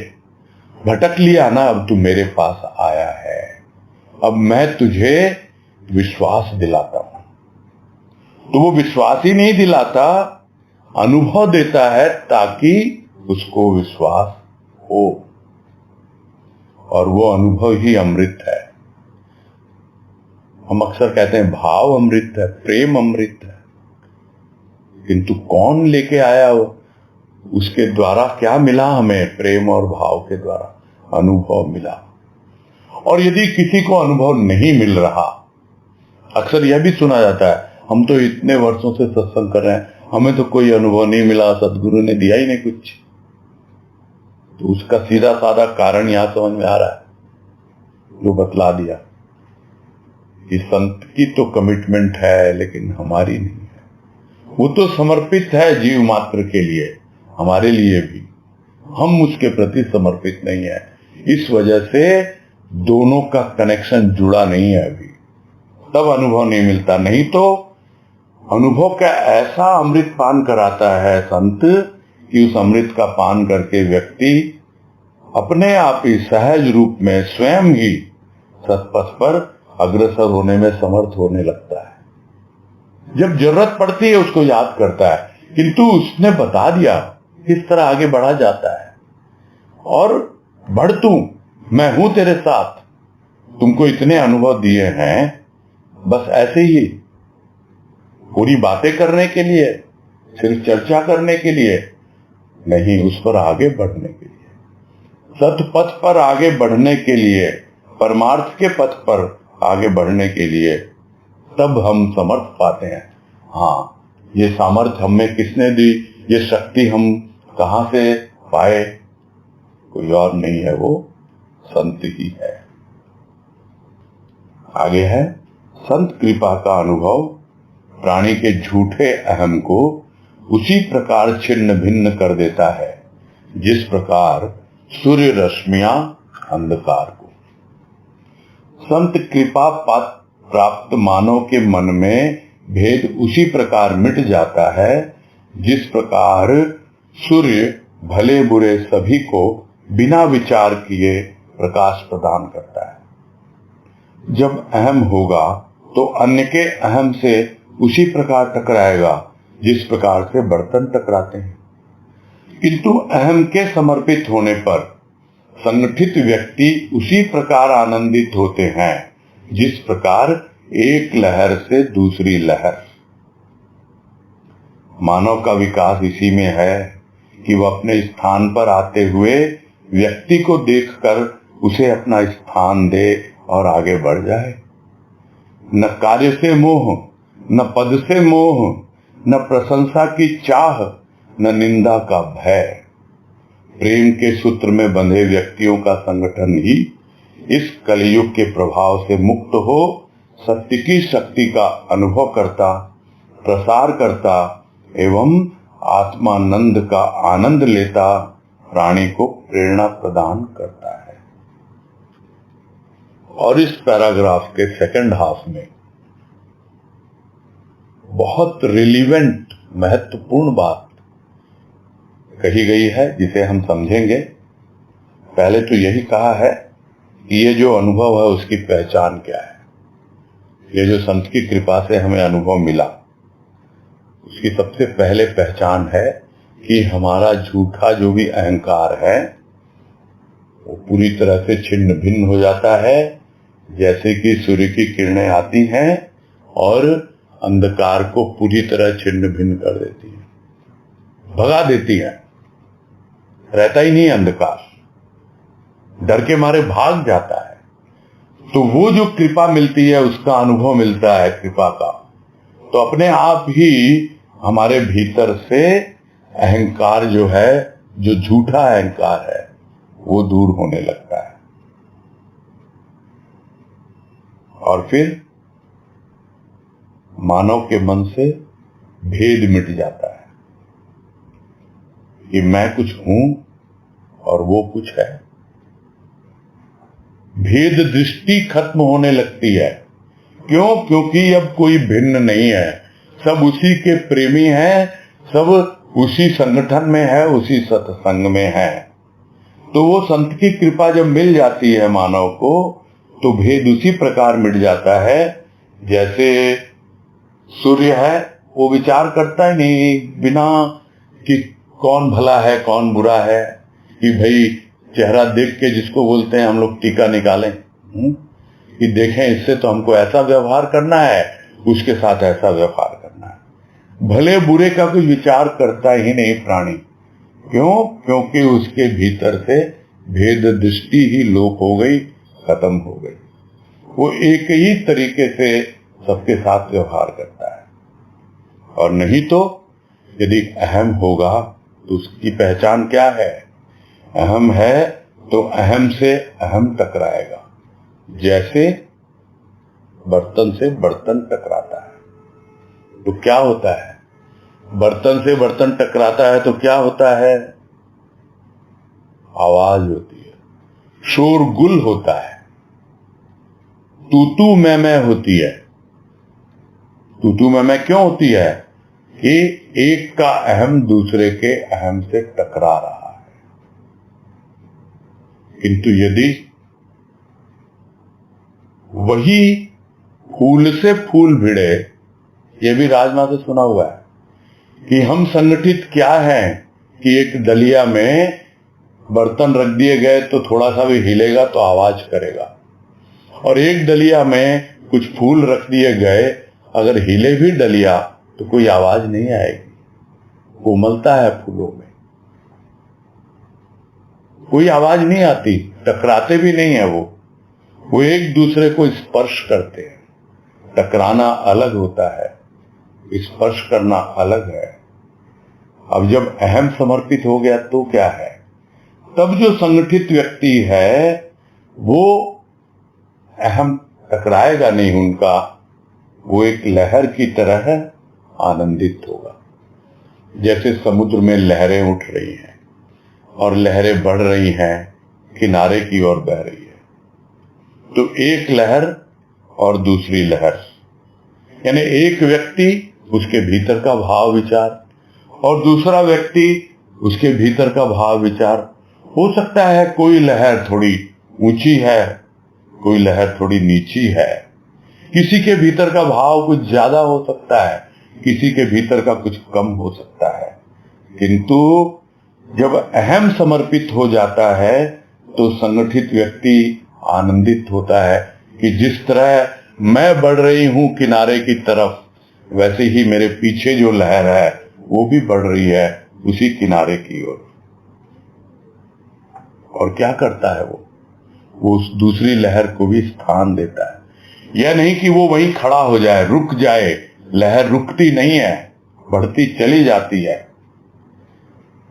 भटक लिया ना, अब तू मेरे पास आया है, अब मैं तुझे विश्वास दिलाता हूं। तो वो विश्वास ही नहीं दिलाता, अनुभव देता है ताकि उसको विश्वास हो, और वो अनुभव ही अमृत है। हम अक्सर कहते हैं भाव अमृत है, प्रेम अमृत है, किंतु कौन लेके आया हो, उसके द्वारा क्या मिला हमें? प्रेम और भाव के द्वारा अनुभव मिला। और यदि किसी को अनुभव नहीं मिल रहा, अक्सर यह भी सुना जाता है, हम तो इतने वर्षों से सत्संग कर रहे हैं, हमें तो कोई अनुभव नहीं मिला, सदगुरु ने दिया ही नहीं कुछ। तो उसका सीधा साधा कारण यहां समझ में आ रहा है, जो बतला दिया कि संत की तो कमिटमेंट है लेकिन हमारी नहीं है। वो तो समर्पित है जीव मात्र के लिए, हमारे लिए भी, हम उसके प्रति समर्पित नहीं है। इस वजह से दोनों का कनेक्शन जुड़ा नहीं है अभी, तब अनुभव नहीं मिलता। नहीं तो अनुभव का ऐसा अमृत पान कराता है संत कि उस अमृत का पान करके व्यक्ति अपने आप ही सहज रूप में स्वयं ही सतपथ पर अग्रसर होने में समर्थ होने लगता है। जब जरूरत पड़ती है उसको याद करता है, किंतु उसने बता दिया किस तरह आगे बढ़ा जाता है। और बढ़ तू, मैं हूं तेरे साथ, तुमको इतने अनुभव दिए हैं, बस ऐसे ही पूरी बातें करने के लिए, सिर्फ चर्चा करने के लिए नहीं, उस पर आगे बढ़ने के लिए, सतपथ पर आगे बढ़ने के लिए, परमार्थ के पथ पर आगे बढ़ने के लिए, तब हम समर्थ पाते हैं। हाँ, ये सामर्थ्य हमें किसने दी, ये शक्ति हम कहां से पाए? कोई और नहीं है, वो संत ही है। आगे है, संत कृपा का अनुभव प्राणी के झूठे अहम को उसी प्रकार छिन्न भिन्न कर देता है जिस प्रकार सूर्य रश्मियां अंधकार को। संत कृपा प्राप्त मानव के मन में भेद उसी प्रकार मिट जाता है जिस प्रकार सूर्य भले बुरे सभी को बिना विचार किए प्रकाश प्रदान करता है। जब अहम होगा तो अन्य के अहम से उसी प्रकार टकराएगा जिस प्रकार से बर्तन टकराते हैं। किंतु अहम के समर्पित होने पर संगठित व्यक्ति उसी प्रकार आनंदित होते हैं जिस प्रकार एक लहर से दूसरी लहर। मानव का विकास इसी में है कि वह अपने स्थान पर आते हुए व्यक्ति को देखकर उसे अपना स्थान दे और आगे बढ़ जाए। न कार्य से मोह, न पद से मोह, न प्रशंसा की चाह, न निंदा का भय। प्रेम के सूत्र में बंधे व्यक्तियों का संगठन ही इस कलयुग के प्रभाव से मुक्त हो सत्य की शक्ति का अनुभव करता, प्रसार करता एवं आत्मानंद का आनंद लेता प्राणी को प्रेरणा प्रदान करता है। और इस पैराग्राफ के सेकंड हाफ में बहुत रिलीवेंट महत्वपूर्ण बात कही गई है जिसे हम समझेंगे। पहले तो यही कहा है कि ये जो अनुभव है उसकी पहचान क्या है। ये जो संत की कृपा से हमें अनुभव मिला उसकी सबसे पहले पहचान है कि हमारा झूठा जो भी अहंकार है वो पूरी तरह से छिन्न भिन्न हो जाता है, जैसे कि सूर्य की किरणें आती हैं और अंधकार को पूरी तरह छिन्न भिन्न कर देती है, भगा देती है। रहता ही नहीं अंधकार, डर के मारे भाग जाता है। तो वो जो कृपा मिलती है उसका अनुभव मिलता है कृपा का, तो अपने आप ही हमारे भीतर से अहंकार जो है, जो झूठा अहंकार है, वो दूर होने लगता है। और फिर मानव के मन से भेद मिट जाता है कि मैं कुछ हूं और वो कुछ है। भेद दृष्टि खत्म होने लगती है। क्यों? क्योंकि अब कोई भिन्न नहीं है, सब उसी के प्रेमी हैं, सब उसी संगठन में है, उसी सत्संग में है। तो वो संत की कृपा जब मिल जाती है मानव को, तो भेद उसी प्रकार मिट जाता है जैसे सूर्य है, वो विचार करता ही नहीं बिना कि कौन भला है कौन बुरा है, कि भाई चेहरा देख के जिसको बोलते हैं हम लोग टीका निकालें कि देखें इससे तो हमको ऐसा व्यवहार करना है, उसके साथ ऐसा व्यवहार करना है। भले बुरे का कोई विचार करता ही नहीं प्राणी। क्यों? क्योंकि उसके भीतर से भेद दृष्टि ही लोप हो गई, खत्म हो गई। वो एक ही तरीके से सबके साथ व्यवहार करता है। और नहीं तो यदि अहम होगा तो उसकी पहचान क्या है? अहम है तो अहम से अहम टकराएगा, जैसे बर्तन से बर्तन टकराता है। तो क्या होता है? बर्तन से बर्तन टकराता है तो क्या होता है? आवाज होती है, शोरगुल होता है, तू मैं होती है। तू मैं क्यों होती है? कि एक का अहम दूसरे के अहम से टकरा रहा है। किंतु यदि वही फूल से फूल भिड़े, ये भी राजमा से सुना हुआ है कि हम संगठित क्या हैं कि एक दलिया में बर्तन रख दिए गए तो थोड़ा सा भी हिलेगा तो आवाज करेगा, और एक दलिया में कुछ फूल रख दिए गए, अगर हिले भी दलिया तो कोई आवाज नहीं आएगी। कोमलता है फूलों में, कोई आवाज नहीं आती, टकराते भी नहीं है वो एक दूसरे को स्पर्श करते हैं। टकराना अलग होता है, स्पर्श करना अलग है। अब जब अहम समर्पित हो गया तो क्या है? तब जो संगठित व्यक्ति है वो अहम टकराएगा नहीं उनका, वो एक लहर की तरह आनंदित होगा। जैसे समुद्र में लहरें उठ रही हैं और लहरें बढ़ रही हैं, किनारे की ओर बह रही है, तो एक लहर और दूसरी लहर, यानी एक व्यक्ति उसके भीतर का भाव विचार और दूसरा व्यक्ति उसके भीतर का भाव विचार। हो सकता है कोई लहर थोड़ी ऊंची है, कोई लहर थोड़ी नीची है, किसी के भीतर का भाव कुछ ज्यादा हो सकता है, किसी के भीतर का कुछ कम हो सकता है। किंतु जब अहम समर्पित हो जाता है तो संगठित व्यक्ति आनंदित होता है कि जिस तरह मैं बढ़ रही हूं किनारे की तरफ, वैसे ही मेरे पीछे जो लहर है वो भी बढ़ रही है उसी किनारे की ओर। और क्या करता है वो उस दूसरी लहर को भी स्थान देता है। यह नहीं कि वो वहीं खड़ा हो जाए, रुक जाए। लहर रुकती नहीं है, बढ़ती चली जाती है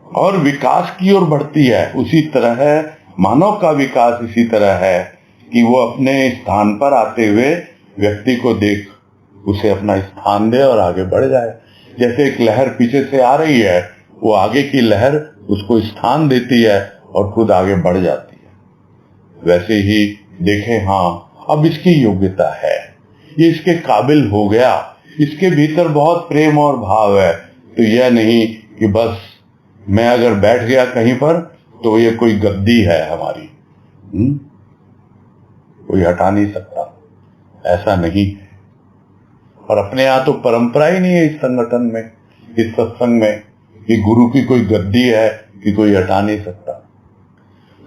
और विकास की ओर बढ़ती है। उसी तरह मानव का विकास इसी तरह है कि वो अपने स्थान पर आते हुए व्यक्ति को देख उसे अपना स्थान दे और आगे बढ़ जाए। जैसे एक लहर पीछे से आ रही है, वो आगे की लहर उसको स्थान देती है और खुद आगे बढ़ जाती है। वैसे ही देखें, हाँ अब इसकी योग्यता है, ये इसके काबिल हो गया, इसके भीतर बहुत प्रेम और भाव है, तो यह नहीं कि बस मैं अगर बैठ गया कहीं पर तो ये कोई गद्दी है हमारी, कोई हटा नहीं सकता, ऐसा नहीं है। और अपने यहां तो परंपरा ही नहीं है इस संगठन में, इस सत्संग में, कि गुरु की कोई गद्दी है कि कोई हटा नहीं सकता।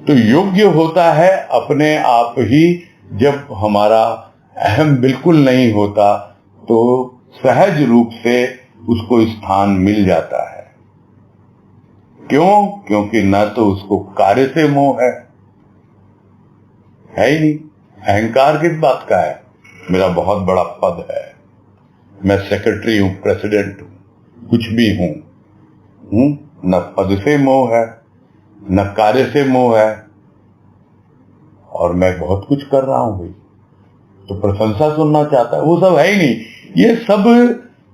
तो योग्य होता है अपने आप ही, जब हमारा अहम बिल्कुल नहीं होता तो सहज रूप से उसको स्थान मिल जाता है। क्यों? क्योंकि न तो उसको कार्य से मोह है ही नहीं। अहंकार किस बात का है? मेरा बहुत बड़ा पद है, मैं सेक्रेटरी हूं, प्रेसिडेंट हूं, कुछ भी हूं। न पद से मोह है, न कार्य से मोह है, और मैं बहुत कुछ कर रहा हूं भाई, तो प्रशंसा सुनना चाहता है, वो सब है ही नहीं। ये सब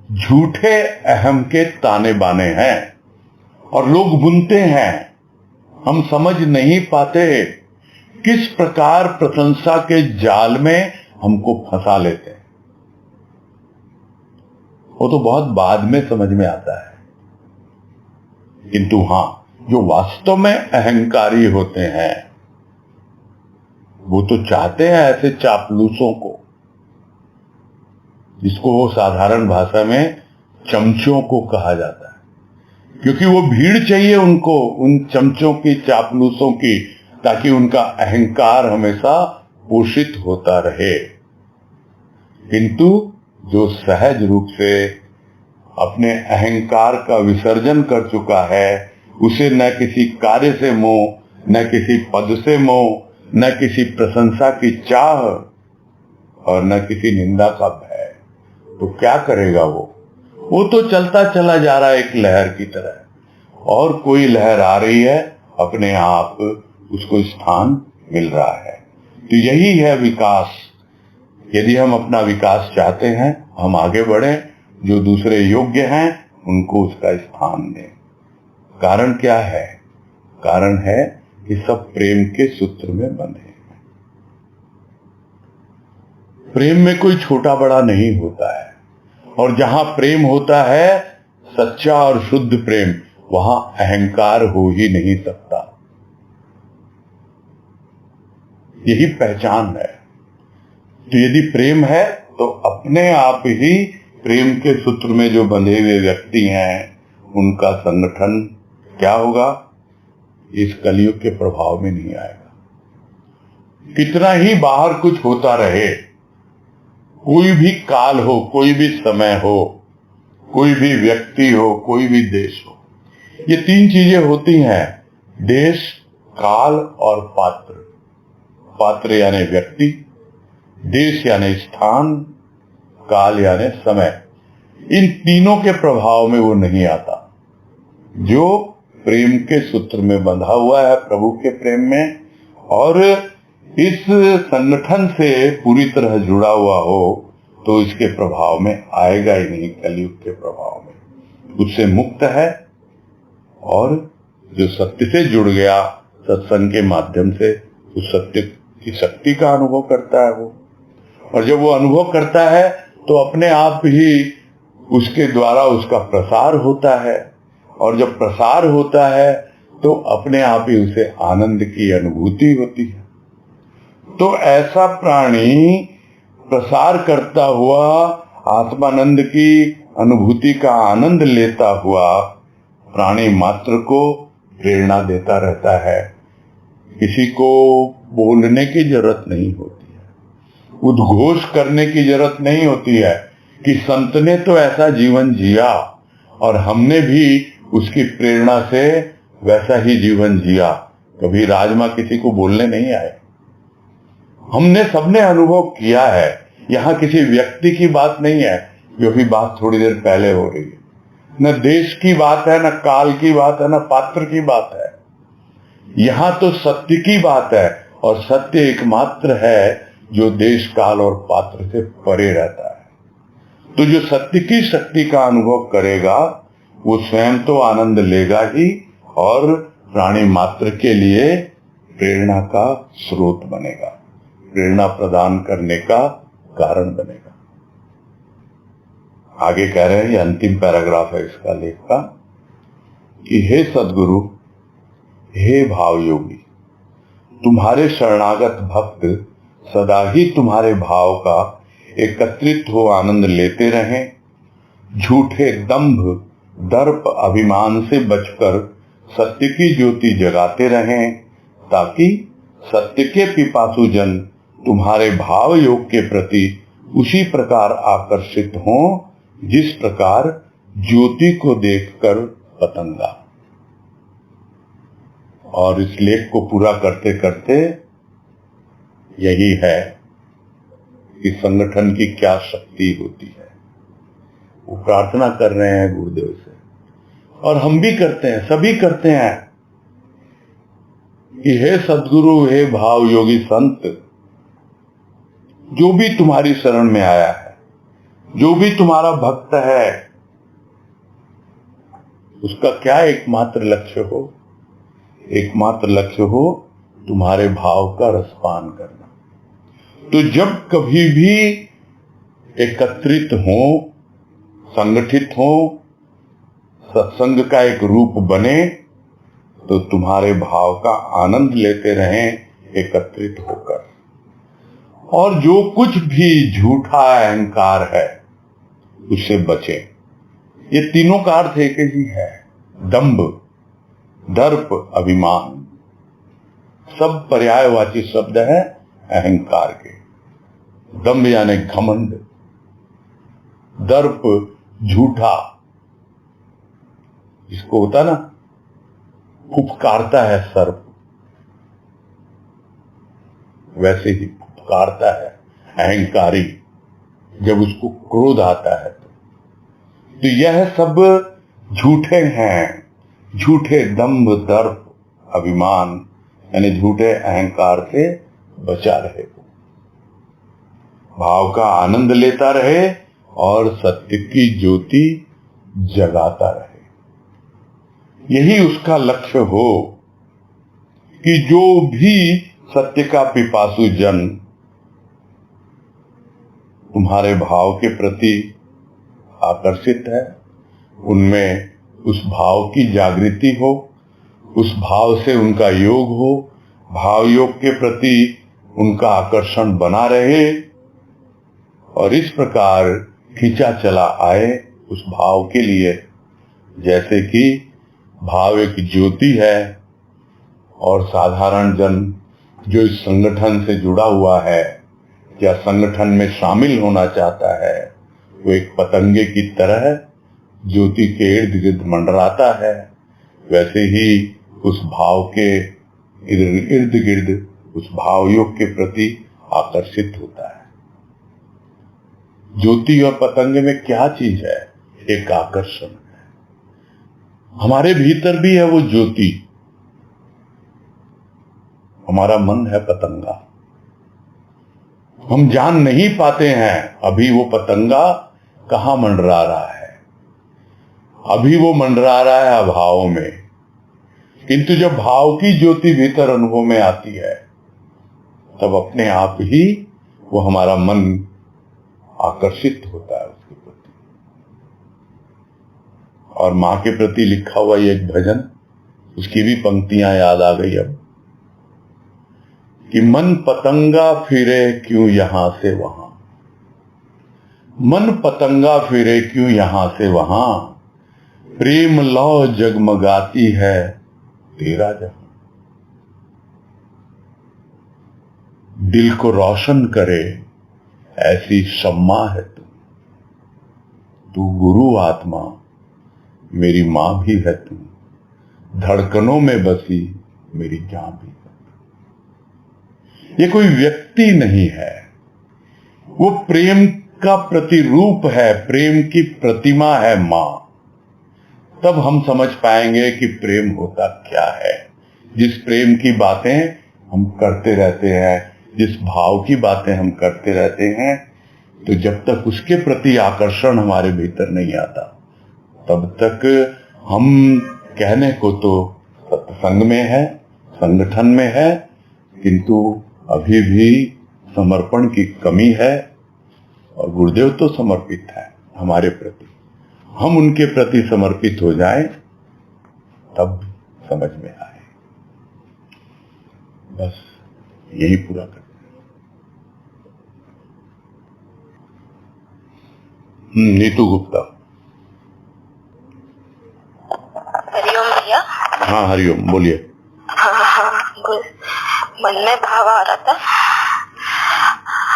झूठे अहम के ताने बाने हैं और लोग बुनते हैं। हम समझ नहीं पाते किस प्रकार प्रशंसा के जाल में हमको फंसा लेते हैं। वो तो बहुत बाद में समझ में आता है, किंतु हां, जो वास्तव में अहंकारी होते हैं वो तो चाहते हैं ऐसे चापलूसों को, जिसको वो साधारण भाषा में चमचों को कहा जाता है, क्योंकि वो भीड़ चाहिए उनको, उन चमचों की, चापलूसों की, ताकि उनका अहंकार हमेशा पोषित होता रहे। किंतु जो सहज रूप से अपने अहंकार का विसर्जन कर चुका है, उसे न किसी कार्य से मोह, न किसी पद से मोह, न किसी प्रशंसा की चाह, और न किसी निंदा का भय, तो क्या करेगा वो तो चलता चला जा रहा है एक लहर की तरह, और कोई लहर आ रही है, अपने आप उसको स्थान मिल रहा है। तो यही है विकास। यदि हम अपना विकास चाहते हैं, हम आगे बढ़े, जो दूसरे योग्य हैं उनको उसका स्थान दें। कारण क्या है? कारण है कि सब प्रेम के सूत्र में बंधे हैं। प्रेम में कोई छोटा बड़ा नहीं होता है, और जहां प्रेम होता है, सच्चा और शुद्ध प्रेम, वहां अहंकार हो ही नहीं सकता। यही पहचान है। तो यदि प्रेम है तो अपने आप ही प्रेम के सूत्र में जो बंधे हुए व्यक्ति हैं, उनका संगठन क्या होगा? इस कलयुग के प्रभाव में नहीं आएगा। कितना ही बाहर कुछ होता रहे, कोई भी काल हो, कोई भी समय हो, कोई भी व्यक्ति हो, कोई भी देश हो, ये तीन चीजें होती हैं, देश, काल और पात्र। पात्र यानी व्यक्ति, देश यानी स्थान, काल यानी समय। इन तीनों के प्रभाव में वो नहीं आता। जो प्रेम के सूत्र में बंधा हुआ है, प्रभु के प्रेम में, और इस संगठन से पूरी तरह जुड़ा हुआ हो, तो इसके प्रभाव में आएगा ही नहीं, कलयुग के प्रभाव में उससे मुक्त है। और जो सत्य से जुड़ गया सत्संग के माध्यम से, उस सत्य की शक्ति का अनुभव करता है वो, और जब वो अनुभव करता है तो अपने आप ही उसके द्वारा उसका प्रसार होता है, और जब प्रसार होता है तो अपने आप ही उसे आनंद की अनुभूति होती है। तो ऐसा प्राणी प्रसार करता हुआ आत्मानंद की अनुभूति का आनंद लेता हुआ प्राणी मात्र को प्रेरणा देता रहता है। किसी को बोलने की जरूरत नहीं होती है, उद्घोष करने की जरूरत नहीं होती है कि संत ने तो ऐसा जीवन जिया और हमने भी उसकी प्रेरणा से वैसा ही जीवन जिया। कभी राजमा किसी को बोलने नहीं आए, हमने सबने अनुभव किया है। यहाँ किसी व्यक्ति की बात नहीं है, जो भी बात थोड़ी देर पहले हो रही है, न देश की बात है, न काल की बात है, न पात्र की बात है। यहाँ तो सत्य की बात है, और सत्य एकमात्र है जो देश, काल और पात्र से परे रहता है। तो जो सत्य की शक्ति का अनुभव करेगा वो स्वयं तो आनंद लेगा ही, और प्राणी मात्र के लिए प्रेरणा का स्रोत बनेगा, प्रेरणा प्रदान करने का कारण बनेगा। आगे कह रहे हैं, ये अंतिम पैराग्राफ है इसका लेख का, कि हे सद्गुरु, हे भाव योगी, तुम्हारे शरणागत भक्त सदा ही तुम्हारे भाव का एकत्रित हो आनंद लेते रहें, झूठे दंभ दर्प अभिमान से बचकर सत्य की ज्योति जगाते रहें, ताकि सत्य के पिपासु जन तुम्हारे भाव योग के प्रति उसी प्रकार आकर्षित हों जिस प्रकार ज्योति को देखकर पतंगा। और इस लेख को पूरा करते करते यही है कि संगठन की क्या शक्ति होती है। वो प्रार्थना कर रहे हैं गुरुदेव से, और हम भी करते हैं, सभी करते हैं कि हे सद्गुरु, हे भाव योगी संत, जो भी तुम्हारी शरण में आया है, जो भी तुम्हारा भक्त है, उसका क्या एकमात्र लक्ष्य हो? एकमात्र लक्ष्य हो तुम्हारे भाव का रसपान करना। तो जब कभी भी एकत्रित हो, संगठित हो, सत्संग का एक रूप बने, तो तुम्हारे भाव का आनंद लेते रहें एकत्रित होकर। और जो कुछ भी झूठा अहंकार है उससे बचें। ये तीनों का अर्थ एक ही है, दंभ, दर्प, अभिमान, सब पर्यायवाची शब्द है अहंकार के। दंभ यानी घमंड, दर्प झूठा, इसको होता ना फुफकारता है सर्प, वैसे ही फुफकारता है अहंकारी जब उसको क्रोध आता है। तो यह सब झूठे हैं, झूठे दंभ दर्प अभिमान यानी झूठे अहंकार से बचा रहे, भाव का आनंद लेता रहे और सत्य की ज्योति जगाता रहे। यही उसका लक्ष्य हो कि जो भी सत्य का पिपासु जन तुम्हारे भाव के प्रति आकर्षित है, उनमें उस भाव की जागृति हो, उस भाव से उनका योग हो, भाव योग के प्रति उनका आकर्षण बना रहे, और इस प्रकार खींचा चला आए उस भाव के लिए। जैसे कि भाव एक ज्योति है और साधारण जन जो इस संगठन से जुड़ा हुआ है या संगठन में शामिल होना चाहता है, वो एक पतंगे की तरह ज्योति के इर्द गिर्द मंडराता है। वैसे ही उस भाव के इर्द गिर्द उस भाव योग के प्रति आकर्षित होता है। ज्योति और पतंगे में क्या चीज है? एक आकर्षण है। हमारे भीतर भी है वो ज्योति, हमारा मन है पतंगा। हम जान नहीं पाते हैं अभी वो पतंगा कहां मंडरा रहा है, अभी वो मंडरा रहा है अभाव में। किंतु जब भाव की ज्योति भीतर अनुभव में आती है, तब अपने आप ही वो हमारा मन आकर्षित होता है उसके प्रति। और मां के प्रति लिखा हुआ ये एक भजन, उसकी भी पंक्तियां याद आ गई अब, कि मन पतंगा फिरे क्यों यहां से वहां, मन पतंगा फिरे क्यों यहां से वहां, प्रेम लौ जगमगाती है तेरा जहां। दिल को रोशन करे ऐसी शम्मा है तू गुरु आत्मा, मेरी मां भी है तू, धड़कनों में बसी मेरी जान भी है। ये कोई व्यक्ति नहीं है, वो प्रेम का प्रतिरूप है, प्रेम की प्रतिमा है मां। तब हम समझ पाएंगे कि प्रेम होता क्या है। जिस प्रेम की बातें हम करते रहते हैं, जिस भाव की बातें हम करते रहते हैं, तो जब तक उसके प्रति आकर्षण हमारे भीतर नहीं आता, तब तक हम कहने को तो सत्संग में है, संगठन में है, किंतु अभी भी समर्पण की कमी है। और गुरुदेव तो समर्पित है, हमारे प्रति, हम उनके प्रति समर्पित हो जाएं, तब समझ में आए। बस यही पूरा करते हैं। नीतू गुप्ता। हरिओम भैया। हाँ हरिओम, बोलिए। मन में भाव आ रहा था,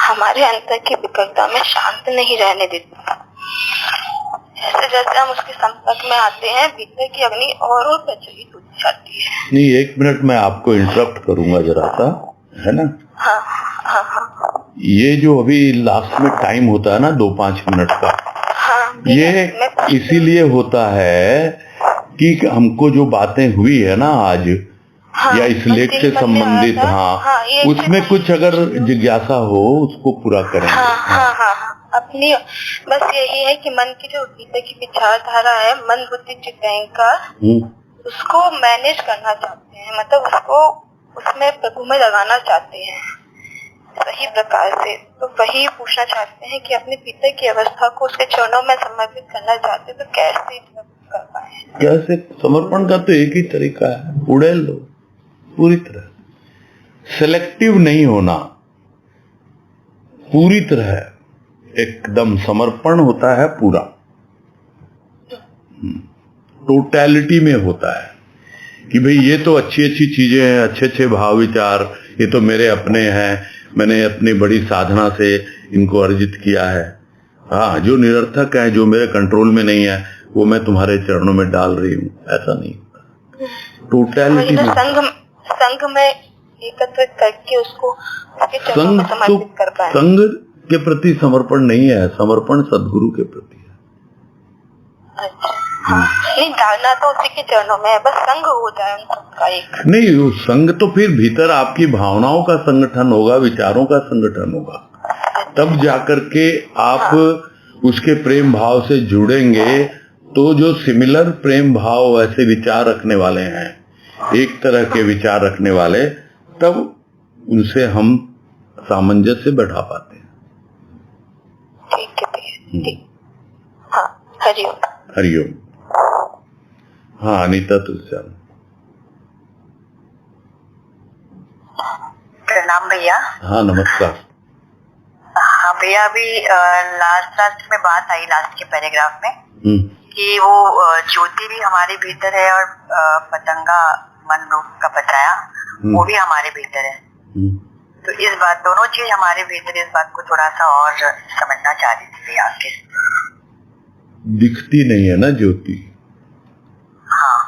हमारे अंतर की विकलता में शांत नहीं रहने देता। जैसे जैसे हम उसके संपर्क में आते हैं, भीतर की अग्नि और प्रज्वलित हो जाती है। नहीं, 1 मिनट मैं आपको इंटरप्ट करूंगा जरा सा, है ना? हाँ हाँ हाँ। ये जो अभी लास्ट में टाइम होता है ना 2-5 मिनट का, हाँ, ये इसीलिए होता है कि हमको जो बातें हुई है ना आज, हाँ, या इस लेख से संबंधित, हाँ, उसमें कुछ अगर जिज्ञासा हो उसको पूरा करें। हाँ हाँ हाँ हाँ, अपनी बस यही है कि मन की जो भीतर की विचारधारा है, मन बुद्धि चित्त अहंकार, उसको मैनेज करना चाहते हैं, मतलब उसको उसमें प्रभु में लगाना चाहते हैं सही प्रकार से। तो वही पूछना चाहते हैं कि अपने भीतर की अवस्था को उसके चरणों में समर्पित करना चाहते हैं, तो कैसे कर पाए? कैसे? समर्पण का तो एक ही तरीका है, उड़ेल लो पूरी तरह, सेलेक्टिव नहीं होना, पूरी तरह एकदम समर्पण होता है, पूरा टोटलिटी में होता है कि भाई ये तो अच्छी अच्छी चीजें हैं, अच्छे अच्छे भाव विचार, ये तो मेरे अपने हैं, मैंने अपनी बड़ी साधना से इनको अर्जित किया है। हाँ, जो निरर्थक है, जो मेरे कंट्रोल में नहीं है, वो मैं तुम्हारे चरणों में डाल रही हूँ, ऐसा नहीं होता। टोटलिटी में संघ में एकत्रित करके उसको उसके चरणों में समर्पित कर पाए। संघ के प्रति समर्पण नहीं है, समर्पण सद्गुरु के प्रति है। अच्छा, हाँ, नहीं डालना तो उसी के चरणों में है, बस संघ हो जाए उन सबका एक। नहीं, वो संघ तो फिर भीतर आपकी भावनाओं का संगठन होगा, विचारों का संगठन होगा, तब जाकर के आप उसके प्रेम भाव से जुड़ेंगे। तो जो सिमिलर प्रेम भाव, ऐसे विचार रखने वाले हैं, एक तरह के विचार रखने वाले, तब उनसे हम सामंजस्य बैठा पाते हैं। ठीक है, ठीक। हाँ, हरिओम। हरिओम। हाँ, अनीता तुलसियान। प्रणाम भैया। हाँ, नमस्कार। हाँ भैया, अभी लास्ट में बात आई, लास्ट के पैराग्राफ में कि वो ज्योति भी हमारे भीतर है और पतंगा मन रूप का बताया, वो भी हमारे भीतर है। तो इस बात, दोनों चीज हमारे भीतर, इस बात को थोड़ा सा और समझना चाह रही थी भैया आपके। दिखती नहीं है ना ज्योति, हाँ,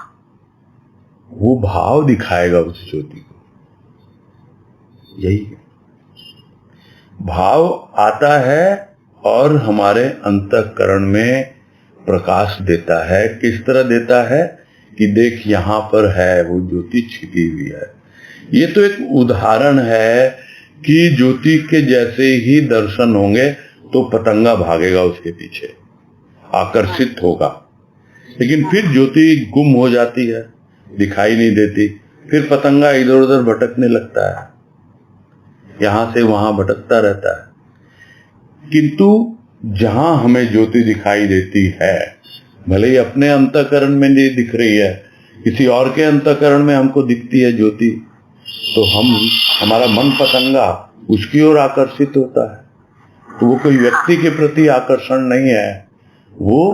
वो भाव दिखाएगा उस ज्योति को, यही है। भाव आता है और हमारे अंतःकरण में प्रकाश देता है। किस तरह देता है कि देख यहाँ पर है वो ज्योति छिपी हुई है। ये तो एक उदाहरण है कि ज्योति के जैसे ही दर्शन होंगे तो पतंगा भागेगा उसके पीछे, आकर्षित होगा, लेकिन फिर ज्योति गुम हो जाती है, दिखाई नहीं देती, फिर पतंगा इधर उधर भटकने लगता है, यहां से वहां भटकता रहता है। किंतु जहां हमें ज्योति दिखाई देती है, भले ही अपने अंतःकरण में नहीं दिख रही है, किसी और के अंतःकरण में हमको दिखती है ज्योति, तो हमारा मन पतंगा उसकी ओर आकर्षित होता है। तो वो कोई व्यक्ति के प्रति आकर्षण नहीं है, वो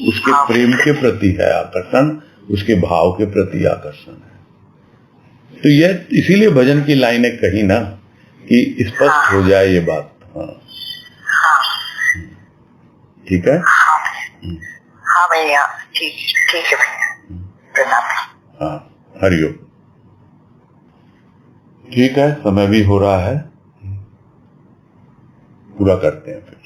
उसके प्रेम के प्रति है आकर्षण, उसके भाव के प्रति आकर्षण है। तो यह इसीलिए भजन की लाइनें कही ना कि स्पष्ट हो जाए ये बात। हाँ, ठीक है। हाँ भैया, ठीक है भैया, प्रणाम। हाँ, हरिओम। ठीक है, समय भी हो रहा है, पूरा करते हैं फिर।